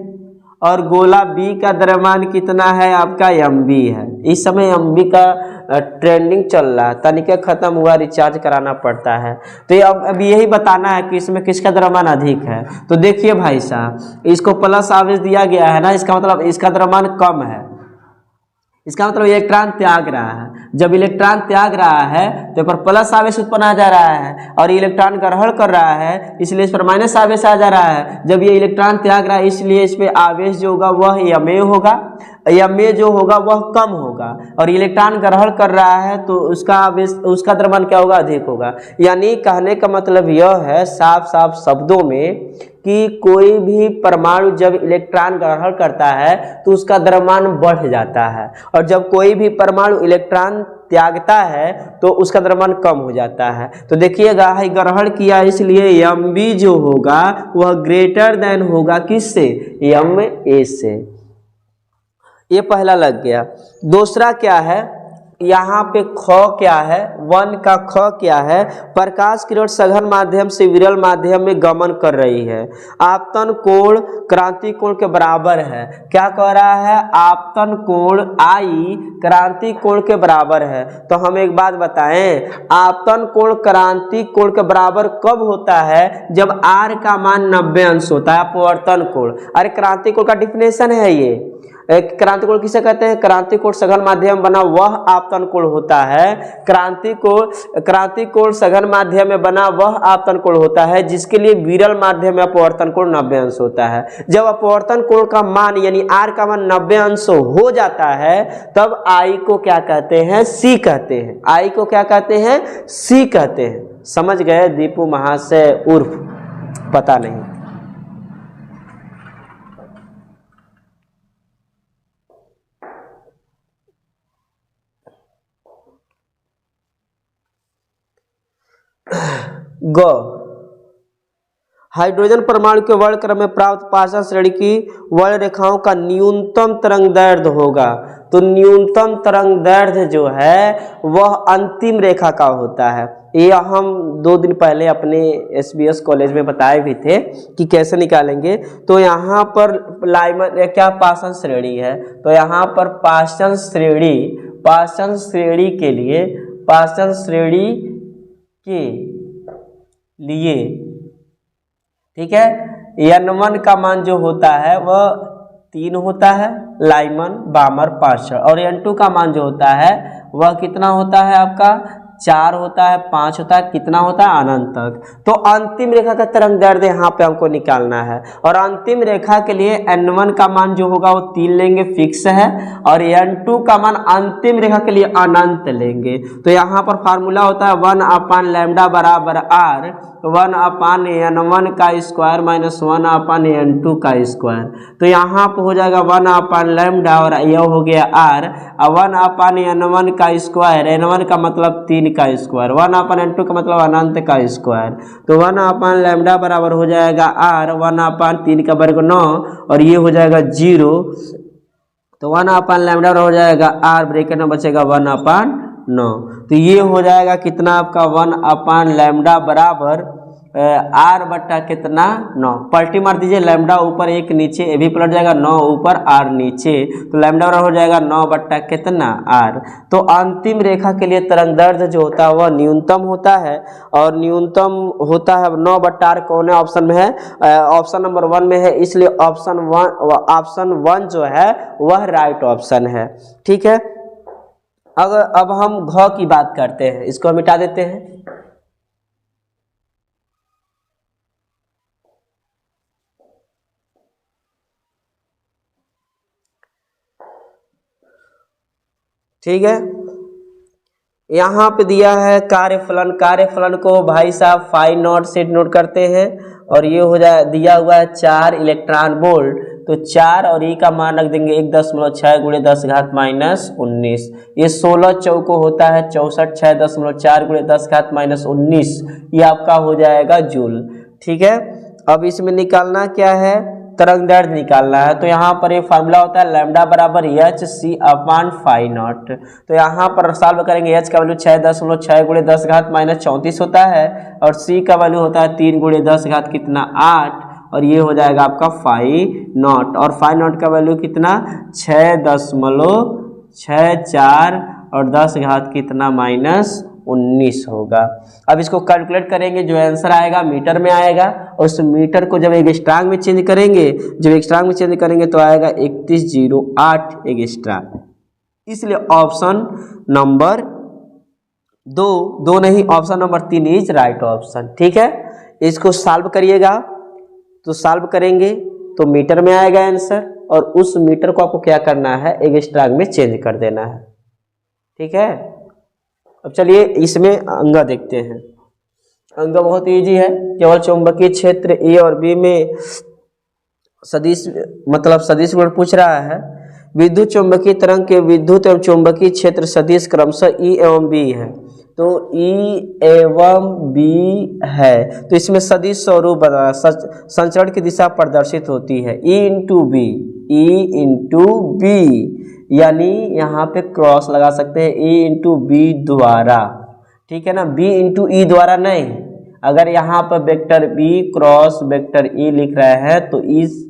और गोला बी का द्रव्यमान कितना है आपका mb है। इस समय mb का ट्रेंडिंग चल रहा है, तनिके खत्म हुआ, रिचार्ज कराना पड़ता है। तो ये अब यही बताना है कि इसमें किसका द्रव्यमान अधिक है। तो देखिए भाई साहब, इसको प्लस आवेश दिया गया है ना, इसका मतलब इसका द्रव्यमान कम है, इसका मतलब इलेक्ट्रॉन त्याग रहा है। जब इलेक्ट्रॉन त्याग रहा है तो पर प्लस आवेश उत्पन्न आ जा रहा है, और इलेक्ट्रॉन ग्रहण कर रहा है इसलिए इस पर माइनस आवेश आ जा रहा है। जब ये इलेक्ट्रॉन त्याग रहा है इसलिए इस पे आवेश जो होगा वह ma होगा, ma जो होगा वह कम होगा, और इलेक्ट्रॉन ग्रहण कर रहा है तो उसका आवेश, उसका द्रव्यमान क्या होगा, अधिक होगा। यानी कहने का मतलब यह है साफ साफ शब्दों में कि कोई भी परमाणु जब इलेक्ट्रॉन ग्रहण करता है तो उसका द्रव्यमान बढ़ जाता है, और जब कोई भी परमाणु इलेक्ट्रॉन त्यागता है तो उसका द्रव्यमान कम हो जाता है। तो देखिएगा ग्रहण किया इसलिए mb जो होगा वह ग्रेटर देन होगा किससे, ma से। ये पहला लग गया। दूसरा क्या है, यहाँ पे ख क्या है, 1 का ख क्या है, प्रकाश किरण सघन माध्यम से विरल माध्यम में गमन कर रही है, आपतन कोण क्रांति कोण के बराबर है। क्या कह रहा है, आपतन कोण आई क्रांति कोण के बराबर है। तो हम एक बात बताएं, आपतन कोण क्रांति कोण के बराबर कब होता है, जब r का मान 90 अंश होता है। अपवर्तन कोण, अरे क्रांति कोण का डिफिनेशन है ये। क्रांति कोण किसे कहते हैं, क्रांति कोण सघन माध्यम बना वह आपतन कोण होता है। क्रांति कोण सघन माध्यम में बना वह आपतन कोण होता है जिसके लिए विरल माध्यम में अपवर्तन कोण 90 अंश होता है। जब अपवर्तन कोण का मान यानी r का मान 90 अंश हो जाता है तब I को क्या कहते हैं, C कहते हैं। I को क्या कहते हैं, C कहते हैं। समझ गए दीपू महाशय उर्फ पता नहीं। ग हाइड्रोजन परमाणु के वर्ण क्रम में प्राप्त पाषाण श्रेणी की वर्ण रेखाओं का न्यूनतम तरंग दैर्ध्य होगा। तो न्यूनतम तरंग दैर्ध्य जो है वह अंतिम रेखा का होता है। ये हम 2 दिन पहले अपने SBS कॉलेज में बताए भी थे कि कैसे निकालेंगे। तो यहाँ पर लाइमन क्या पाषाण श्रेणी है, तो यहाँ पर पाषाण श्रेणी के लिए, पाषाण श्रेणी के लिए ठीक है, n1 का मान जो होता है वह 3 होता है, लाइमन बामर पाषाण, और n2 का मान जो होता है वह कितना होता है आपका 4 होता है, 5 होता है, कितना होता है अनंत तक। तो अंतिम रेखा का तरंग दैर्ध्य यहाँ पे हमको निकालना है और अंतिम रेखा के लिए n1 का मान जो होगा वो 3 लेंगे, फिक्स है, और n2 का मान अंतिम रेखा के लिए अनंत लेंगे। तो यहाँ पर फार्मूला होता है 1/λ बराबर r 1/n1 का स्क्वायर माइनस 1/n2 का स्क्वायर। तो यहाँ पर हो जाएगा 1/λ और यह हो गया r, 1/n1 का स्क्वायर, n1 का मतलब 3 का स्क्वायर, 1/n2 का मतलब अनंत का स्क्वायर। तो 1/λ बराबर हो जाएगा r 1/3 का वर्ग 9 और ये हो जाएगा 0। तो 1/λ हो जाएगा r, ब्रैकेट में बचेगा 1/9। तो ये हो जाएगा कितना आपका 1/λ बराबर r बट्टा कितना 9। पलटी मार दीजिए, लैम्डा ऊपर 1 नीचे, ये भी पलट जाएगा, 9 ऊपर r नीचे, तो लैम्डा बराबर हो जाएगा 9 बट्टा कितना r। तो अंतिम रेखा के लिए तरंग दैर्ध्य जो होता है वह न्यूनतम होता है और न्यूनतम होता है 9 बट्टा r। कौन है ऑप्शन में है? ऑप्शन नंबर 1 में है, इसलिए ऑप्शन 1 जो है वह राइट ऑप्शन है। ठीक है, अब हम घ की बात करते हैं, इसको मिटा देते हैं। ठीक है, यहाँ पे दिया है कार्यफलन। कार्यफलन को भाई साहब फाइव नोट से नोट करते हैं और ये हो जाए दिया हुआ है 4 इलेक्ट्रॉन वोल्ट। तो 4 और ई का मान रख देंगे 1.6 गुणे 10 घात माइनस 19। ये 16 चौको होता है 64, 6.4 गुणे 10 घात माइनस 19, ये आपका हो जाएगा जूल। ठीक है, अब इसमें निकालना क्या है? तरंग दैर्ध्य निकालना है। तो यहाँ पर ये फार्मूला होता है लैम्डा बराबर hc/φ नॉट। तो यहाँ पर सॉल्व करेंगे, h का वैल्यू 6.6 गुणे 10 घात माइनस 34 होता है और c का वैल्यू होता है 3 गुणे 10 घात कितना 8, और ये हो जाएगा आपका फाई नॉट। और फाई नॉट का वैल्यू कितना 6.64 और 10 घात कितना माइनस 19 होगा। अब इसको कैलकुलेट करेंगे, जो आंसर आएगा मीटर में आएगा और उस मीटर को जब एंगस्ट्राम में चेंज करेंगे, जब एंगस्ट्राम में चेंज करेंगे तो आएगा 3108 एंगस्ट्राम। इसलिए ऑप्शन नंबर 2 नहीं, option number 3 is right option. ठीक है, इसको सॉल्व करिएगा, तो सॉल्व करेंगे तो मीटर में आएगा आंसर और उस मीटर को आपको क्या करना है, एंगस्ट्राम में चेंज कर देना है। ठीक है, अब चलिए इसमें अंगा देखते हैं। अंगा बहुत इजी है, केवल चुंबकीय क्षेत्र ए और बी में सदिश मतलब सदिश गुण पूछ रहा है। विद्युत चुंबकीय तरंग के विद्युत एवं चुंबकीय क्षेत्र सदिश क्रमशः ई एवं बी है। तो ई एवं बी है, तो इसमें सदिश स्वरूप बना संचरण की दिशा प्रदर्शित होती है ई इंटू बी, यानी यहाँ पे क्रॉस लगा सकते हैं ए इंटू बी द्वारा। ठीक है ना, बी इंटू ई द्वारा नहीं। अगर यहाँ पर vector b cross vector e लिख रहे हैं तो इस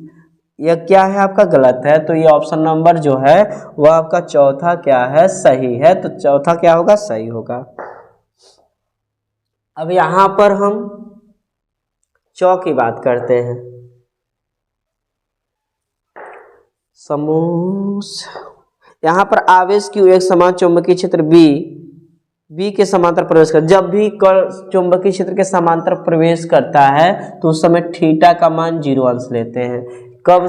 यह क्या है आपका गलत है। तो ये ऑप्शन नंबर जो है वह आपका चौथा क्या है, सही है। तो चौथा क्या होगा, सही होगा। अब यहाँ पर हम चौ की बात करते हैं। समूह यहाँ पर आवेश की एक समान चुंबकीय क्षेत्र बी के समांतर प्रवेश कर, जब भी कण चुंबकीय क्षेत्र के समांतर प्रवेश करता है तो उस समय थीटा का मान 0 अंश लेते हैं। कब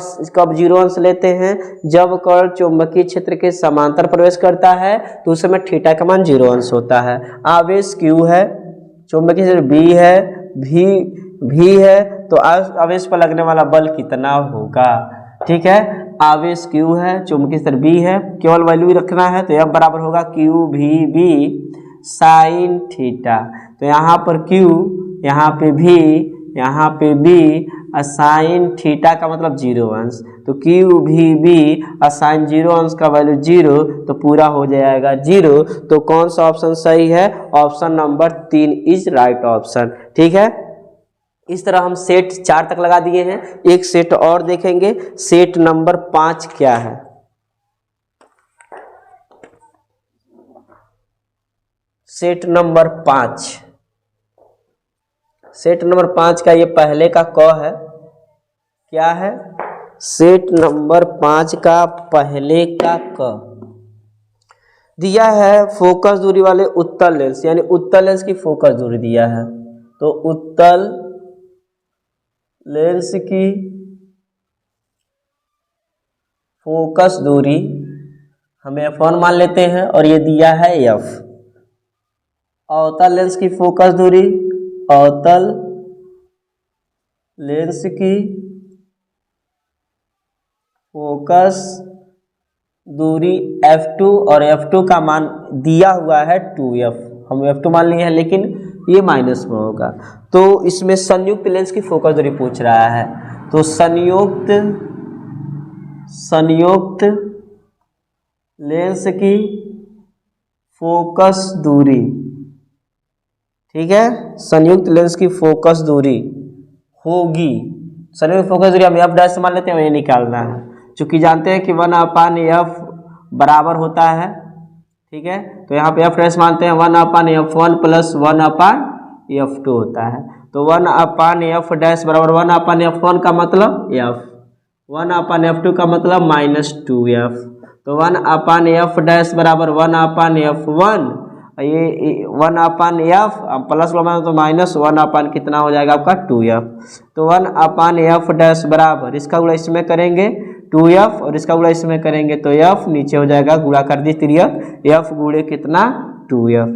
0 अंश लेते हैं, जब कण चुंबकीय क्षेत्र के समांतर प्रवेश करता है तो उस समय थीटा का मान 0 अंश होता है। आवेश Q है, चुंबकीय क्षेत्र B है, भी है, तो आवेश पर लगने वाला बल कितना होगा। ठीक है, आवेश Q है, चुंबकीय क्षेत्र B है, केवल वैल्यू रखना है। तो F बराबर होगा QVB साइन थीटा। तो यहाँ पर Q, यहाँ पे V, यहाँ पे B, साइन थीटा का मतलब 0 अंश। तो QVB साइन 0 अंश का वैल्यू 0, तो पूरा हो जाएगा 0। तो कौन सा ऑप्शन सही है, option number 3 is right option. ठीक है, इस तरह हम सेट 4 तक लगा दिए हैं। एक सेट और देखेंगे, सेट नंबर 5 क्या है। सेट नंबर 5, सेट नंबर 5 का ये पहले का क है, क्या है, सेट नंबर 5 का पहले का क। दिया है फोकस दूरी वाले उत्तल लेंस, यानी उत्तल लेंस की फोकस दूरी दिया है। तो उत्तल लेंस की फोकस दूरी हमें f1 मान लेते हैं और ये दिया है f। अवतल लेंस की फोकस दूरी, अवतल लेंस की फोकस दूरी f2 और f2 का मान दिया हुआ है 2f, हम f2 मान लिए हैं लेकिन ये माइनस में होगा। तो इसमें संयुक्त लेंस की फोकस दूरी पूछ रहा है, तो संयुक्त लेंस की फोकस दूरी, ठीक है, संयुक्त लेंस की फोकस दूरी होगी, संयुक्त फोकस दूरी हम एफ डैश मान लेते हैं, ये निकालना है चूंकि जानते हैं कि 1/f बराबर होता है, ठीक है। तो यहाँ पे एफ डैश मानते हैं 1/f1 प्लस 1/f2 होता है। तो 1/f डैश बराबर 1/f1 का मतलब f, 1/f2 का मतलब -2f। तो 1/f डैश बराबर 1/f1, ये 1/f प्लस तो -1 कितना हो जाएगा आपका 2f। तो 1/f डैश बराबर इसका गुणा इसमें करेंगे 2f और इसका गुणा इसमें करेंगे तो f, नीचे हो जाएगा गुणा कर दी तिर्यक f गुणे कितना 2f।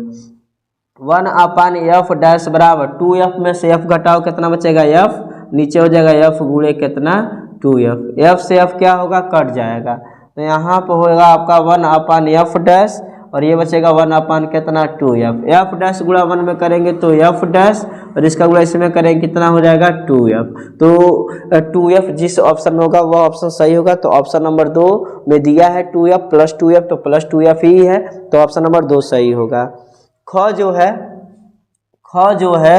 1/f डैश बराबर 2f में से f घटाओ कितना बचेगा f, नीचे हो जाएगा f गुणे कितना 2f, f से f क्या होगा कट जाएगा। तो यहाँ पर होगा आपका 1/f डैश और ये बचेगा 1/ कितना 2f, f डैश गुणा 1 में करेंगे तो f डैश और इसका गुणा इसमें करेंगे कितना हो जाएगा 2f। तो 2f जिस ऑप्शन में होगा वह ऑप्शन सही होगा। तो ऑप्शन नंबर 2 में दिया है 2f प्लस 2f, तो प्लस 2f ही है, तो ऑप्शन नंबर 2 सही होगा। ख जो है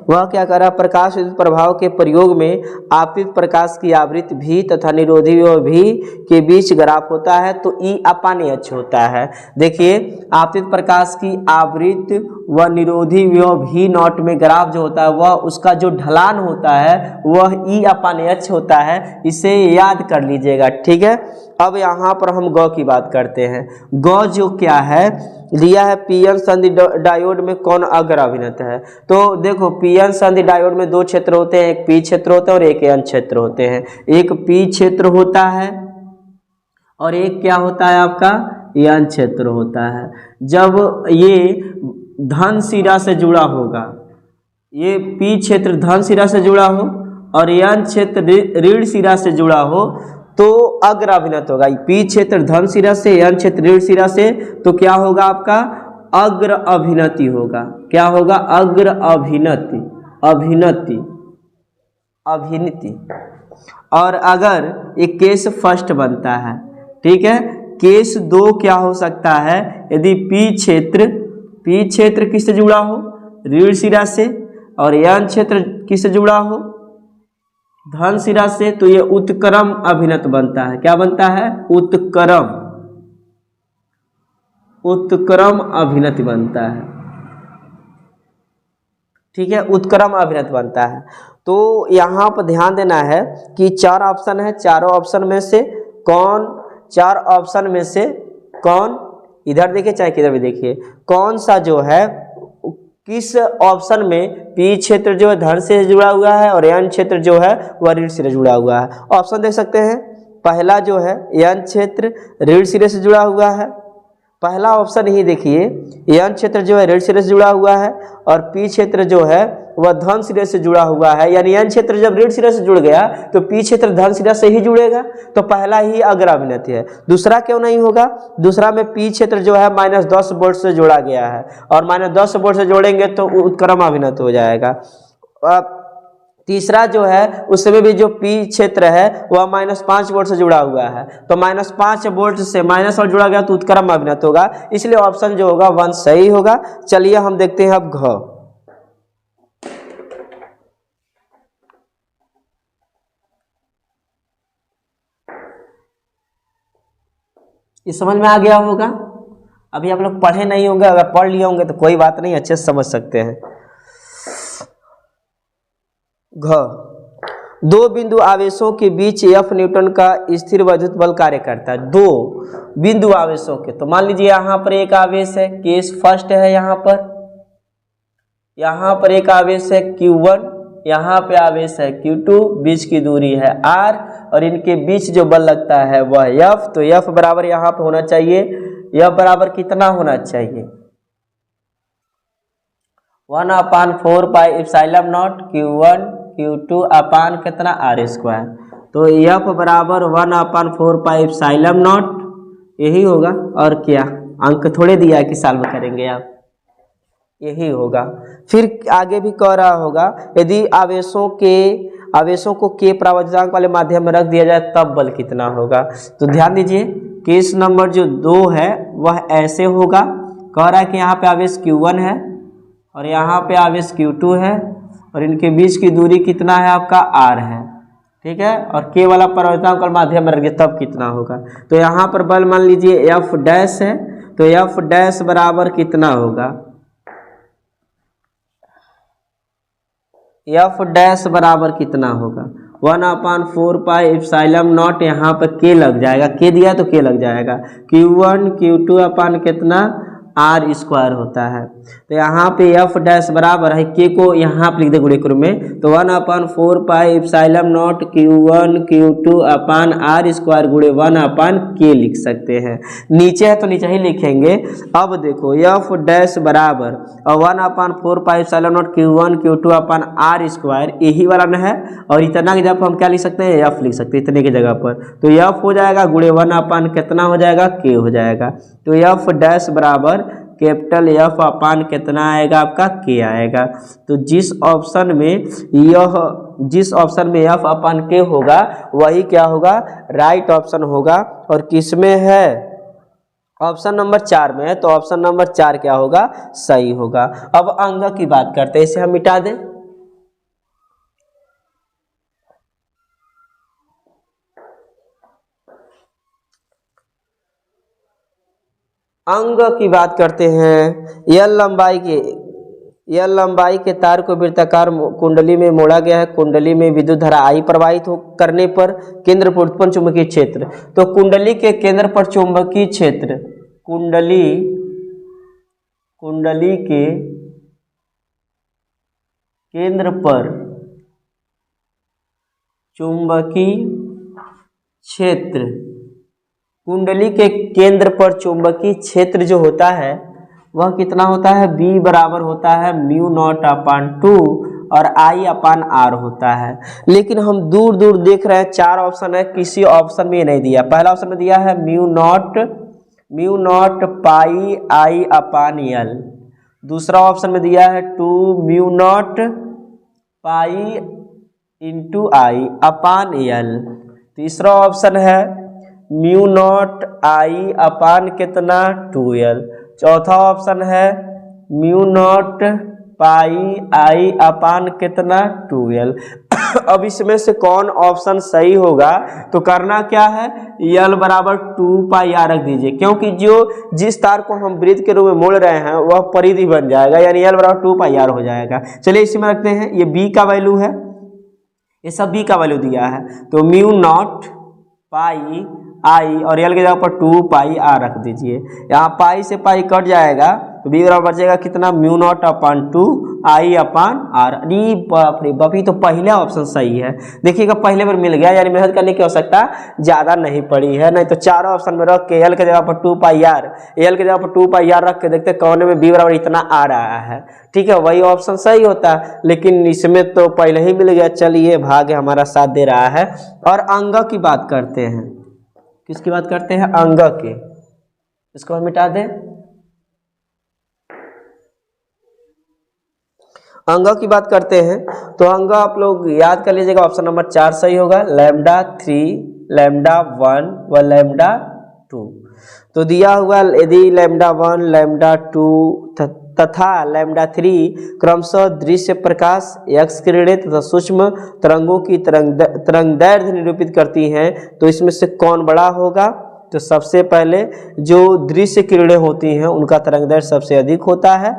वह क्या कर रहा है, प्रकाश विद्युत प्रभाव के प्रयोग में आपतित प्रकाश की आवृत्ति भी तथा निरोधी विभव भी के बीच ग्राफ होता है, तो E/H होता है। देखिए आपतित प्रकाश की आवृत्ति व निरोधी विभव भी नॉट में ग्राफ जो होता है वह उसका जो ढलान होता है वह E/H होता है, इसे याद कर लीजिएगा, ठीक है। अब यहाँ पर हम ग की बात करते हैं। ग जो क्या है दिया है, पीएन संधि डायोड में कौन अग्र अभिनत है। तो देखो पीएन संधि डायोड में 2 क्षेत्र होते हैं, एक पी क्षेत्र होता है और एक एन क्षेत्र होते हैं। एक पी क्षेत्र होता है और एक क्या होता है आपका एन क्षेत्र होता है। जब ये धन सिरा से जुड़ा होगा, ये पी क्षेत्र धन सिरा से जुड़ा हो और एन क्षेत्र ऋण सिरा से जुड़ा हो तो अग्र अभिनत होगा। पी क्षेत्र धन सिरा से, एन क्षेत्र ऋण सिरा से, तो क्या होगा आपका अग्र अभिनति होगा। क्या होगा अग्र अभिनति, अभिनति। और अगर एक केस फर्स्ट बनता है, ठीक है, केस 2 क्या हो सकता है, यदि पी क्षेत्र किससे जुड़ा हो ऋण सिरा से और एन क्षेत्र किससे जुड़ा हो धन सिरा से, तो ये उत्क्रम अभिनत बनता है। क्या बनता है उत्क्रम अभिनति बनता है, ठीक है, उत्क्रम अभिनत बनता है। तो यहाँ पर ध्यान देना है कि 4 ऑप्शन है, चारों ऑप्शन में से कौन, 4 ऑप्शन में से कौन, इधर देखिए चाहे किधर भी देखिए, कौन सा जो है किस ऑप्शन में पी क्षेत्र जो है धन से जुड़ा हुआ है और एन क्षेत्र जो है वह ऋण से जुड़ा हुआ है। ऑप्शन देख सकते हैं, पहला जो है एन क्षेत्र ऋण सिरे से जुड़ा हुआ है, पहला ऑप्शन ही देखिए, एन क्षेत्र जो है ऋण सिरे से जुड़ा हुआ है और पी क्षेत्र जो है वह धन सिरे से जुड़ा हुआ है। यानी एन क्षेत्र जब ऋण सिरे से जुड़ गया तो पी क्षेत्र धन सिरे से ही जुड़ेगा, तो पहला ही अग्र अभिनति है। दूसरा क्यों नहीं होगा, दूसरा में पी क्षेत्र जो है -10 वोल्ट से जोड़ा गया है और -10 वोल्ट से जोड़ेंगे तो उत्क्रम अभिनति हो जाएगा। तीसरा जो है उसमें भी जो पी क्षेत्र है वह -5 वोल्ट से जुड़ा हुआ है, तो -5 वोल्ट से माइनस और जुड़ा गया तो उत्क्रम अभिनति होगा, इसलिए ऑप्शन जो होगा 1 सही होगा। चलिए हम देखते हैं अब घ। ये समझ में आ गया होगा। अभी आप लोग पढ़े नहीं होंगे, अगर पढ़ लिए होंगे तो कोई बात नहीं, अच्छे से समझ सकते हैं। घ दो बिंदु आवेशों के बीच F न्यूटन का स्थिर वैद्युत बल कार्य करता है। दो बिंदु आवेशों के, तो मान लीजिए यहाँ पर एक आवेश है, केस फर्स्ट है, यहाँ पर एक आवेश है Q1, यहाँ पे आवेश है Q2, बीच की दूरी है R और इनके बीच जो बल लगता है वह F। तो F बराबर यहाँ पे होना चाहिए, F बराबर कितना होना चाहिए 1/4πε0 Q1 Q2 अपान कितना R स्क्वायर। तो F बराबर 1/4πε0 यही होगा, और क्या अंक थोड़े दिया है कि सॉल्व करेंगे आप, यही होगा। फिर आगे भी कह रहा होगा यदि आवेशों को के प्रवज्यांक वाले माध्यम में रख दिया जाए तब बल कितना होगा। तो ध्यान दीजिए केस नंबर जो 2 है वह ऐसे होगा, कह रहा है कि यहाँ पे आवेश Q1 है और यहाँ पे आवेश Q2 है और इनके बीच की दूरी कितना है आपका R है, ठीक है, और के वाला प्रवज्यांक वाले माध्यम में रख दिया तब कितना होगा। तो यहाँ पर बल मान लीजिए F डैश है, तो F डैश बराबर कितना होगा, F डैश बराबर कितना होगा 1/4πε0, यहाँ पर के लग जाएगा, के दिया तो के लग जाएगा, Q1 Q2 अपान कितना R स्क्वायर होता है। तो यहाँ पे F डैश बराबर है, के को यहाँ पे लिख दे गुणे क्रम में, तो 1/4πε0 Q1 Q2 अपान R स्क्वायर गुणे 1/k लिख सकते हैं। नीचे है तो नीचे ही लिखेंगे। अब देखो F डैश बराबर 1/4πε0 Q1 Q2 अपान R स्क्वायर यही वाला न है, और इतना की जगह हम क्या लिख सकते हैं F लिख सकते हैं इतने की जगह पर, तो F हो जाएगा गुणे 1 अपान कितना हो जाएगा K हो जाएगा। तो F डैश बराबर कैपिटल F अपान कितना आएगा आपका K आएगा। तो जिस ऑप्शन में F अपान K होगा वही क्या होगा राइट ऑप्शन होगा। और किस में है ऑप्शन नंबर 4 में है, तो ऑप्शन नंबर 4 क्या होगा सही होगा। अब अंग की बात करते हैं, इसे हम मिटा दें। अंग की बात करते हैं, यल लंबाई के तार को वृत्ताकार कुंडली में मोड़ा गया है। कुंडली में विद्युत धारा I प्रवाहित करने पर केंद्र पर उत्पन्न चुंबकीय क्षेत्र, तो कुंडली के केंद्र पर चुंबकीय क्षेत्र, कुंडली के केंद्र पर चुंबकीय क्षेत्र, कुंडली के केंद्र पर चुंबकीय क्षेत्र जो होता है वह कितना होता है B बराबर होता है μ0/2 और I अपान R होता है। लेकिन हम दूर दूर देख रहे हैं 4 ऑप्शन है, किसी ऑप्शन में नहीं दिया। पहला ऑप्शन में दिया है μ0 पाई I अपान L, दूसरा ऑप्शन में दिया है 2 μ0 pi into I upon L, तीसरा ऑप्शन है μ0 I अपान कितना 2L, चौथा ऑप्शन है μ0 पाई I अपान कितना 2L। अब इसमें से कौन ऑप्शन सही होगा, तो करना क्या है L बराबर 2πr रख दीजिए, क्योंकि जिस तार को हम वृत्त के रूप में मोड़ रहे हैं वह परिधि बन जाएगा, यानी L बराबर 2πr हो जाएगा। चलिए इसी में रखते हैं, ये B का वैल्यू है, ये सब B का वैल्यू दिया है, तो μ0 पाई I और L के जगह पर 2πr रख दीजिए। यहाँ पाई से पाई कट जाएगा तो B बराबर बचेगा कितना μ0/2 I अपान R। अरे बाप रे बाप, ये तो पहला ऑप्शन सही है। देखिएगा पहले बार मिल गया, यानी मेहनत करने की आवश्यकता ज़्यादा नहीं पड़ी है। नहीं तो 4 ऑप्शन में रख के L के जगह पर 2πr, L के जगह पर 2πr रख के देखते कौन में B बराबर इतना आ रहा है, ठीक है, वही ऑप्शन सही होता है। लेकिन इसमें तो पहले ही मिल गया। चलिए भाग्य हमारा साथ दे रहा है। और अंग की बात करते हैं, किसकी बात करते हैं अंग की, इसको हम मिटा दें। अंग की बात करते हैं तो अंग आप लोग याद कर लीजिएगा, ऑप्शन नंबर 4 सही होगा, λ3 λ1 व λ2। तो दिया हुआ यदि λ1 λ2 तथा λ3 क्रमशः दृश्य प्रकाश एक्स किरणें तथा सूक्ष्म तरंगों की तरंगदैर्घ्य निरूपित करती हैं, तो इसमें से कौन बड़ा होगा। तो सबसे पहले जो दृश्य किरणें होती हैं उनका तरंगदैर्घ्य सबसे अधिक होता है,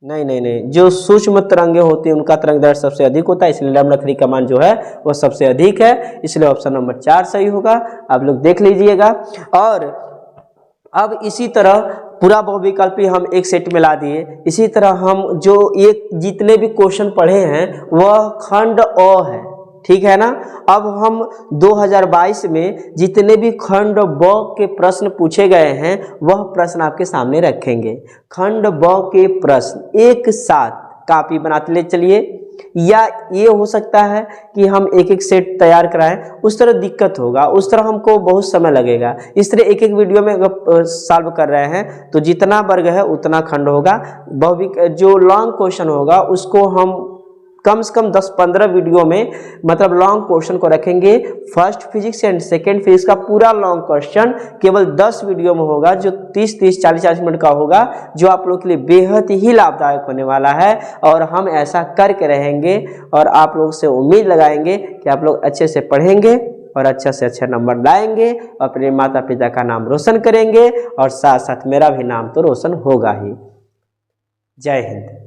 नहीं नहीं नहीं, जो सूक्ष्म तरंगे होती हैं उनका तरंग दैर्ध्य सबसे अधिक होता है, इसलिए λ3 का मान जो है वो सबसे अधिक है, इसलिए ऑप्शन नंबर 4 सही होगा। आप लोग देख लीजिएगा। और अब इसी तरह पूरा बहुविकल्पी हम एक सेट में ला दिए। इसी तरह हम जो ये जितने भी क्वेश्चन पढ़े हैं वह खंड अ है, ठीक है ना। अब हम 2022 में जितने भी खंड ब के प्रश्न पूछे गए हैं वह प्रश्न आपके सामने रखेंगे। खंड ब के प्रश्न एक साथ कॉपी बनाते ले चलिए, या ये हो सकता है कि हम एक एक सेट तैयार कराएं, उस तरह दिक्कत होगा, उस तरह हमको बहुत समय लगेगा। इस तरह एक एक वीडियो में अगर सॉल्व कर रहे हैं तो जितना वर्ग है उतना खंड होगा। जो लॉन्ग क्वेश्चन होगा उसको हम कम से कम 10-15 वीडियो में मतलब लॉन्ग क्वेश्चन को रखेंगे। First physics and second physics का पूरा लॉन्ग क्वेश्चन केवल 10 वीडियो में होगा, जो 30-30, 40-40 मिनट का होगा, जो आप लोग के लिए बेहद ही लाभदायक होने वाला है। और हम ऐसा करके रहेंगे और आप लोग से उम्मीद लगाएंगे कि आप लोग अच्छे से पढ़ेंगे और अच्छा से अच्छा नंबर लाएंगे, अपने माता पिता का नाम रोशन करेंगे और साथ साथ मेरा भी नाम तो रोशन होगा ही। जय हिंद।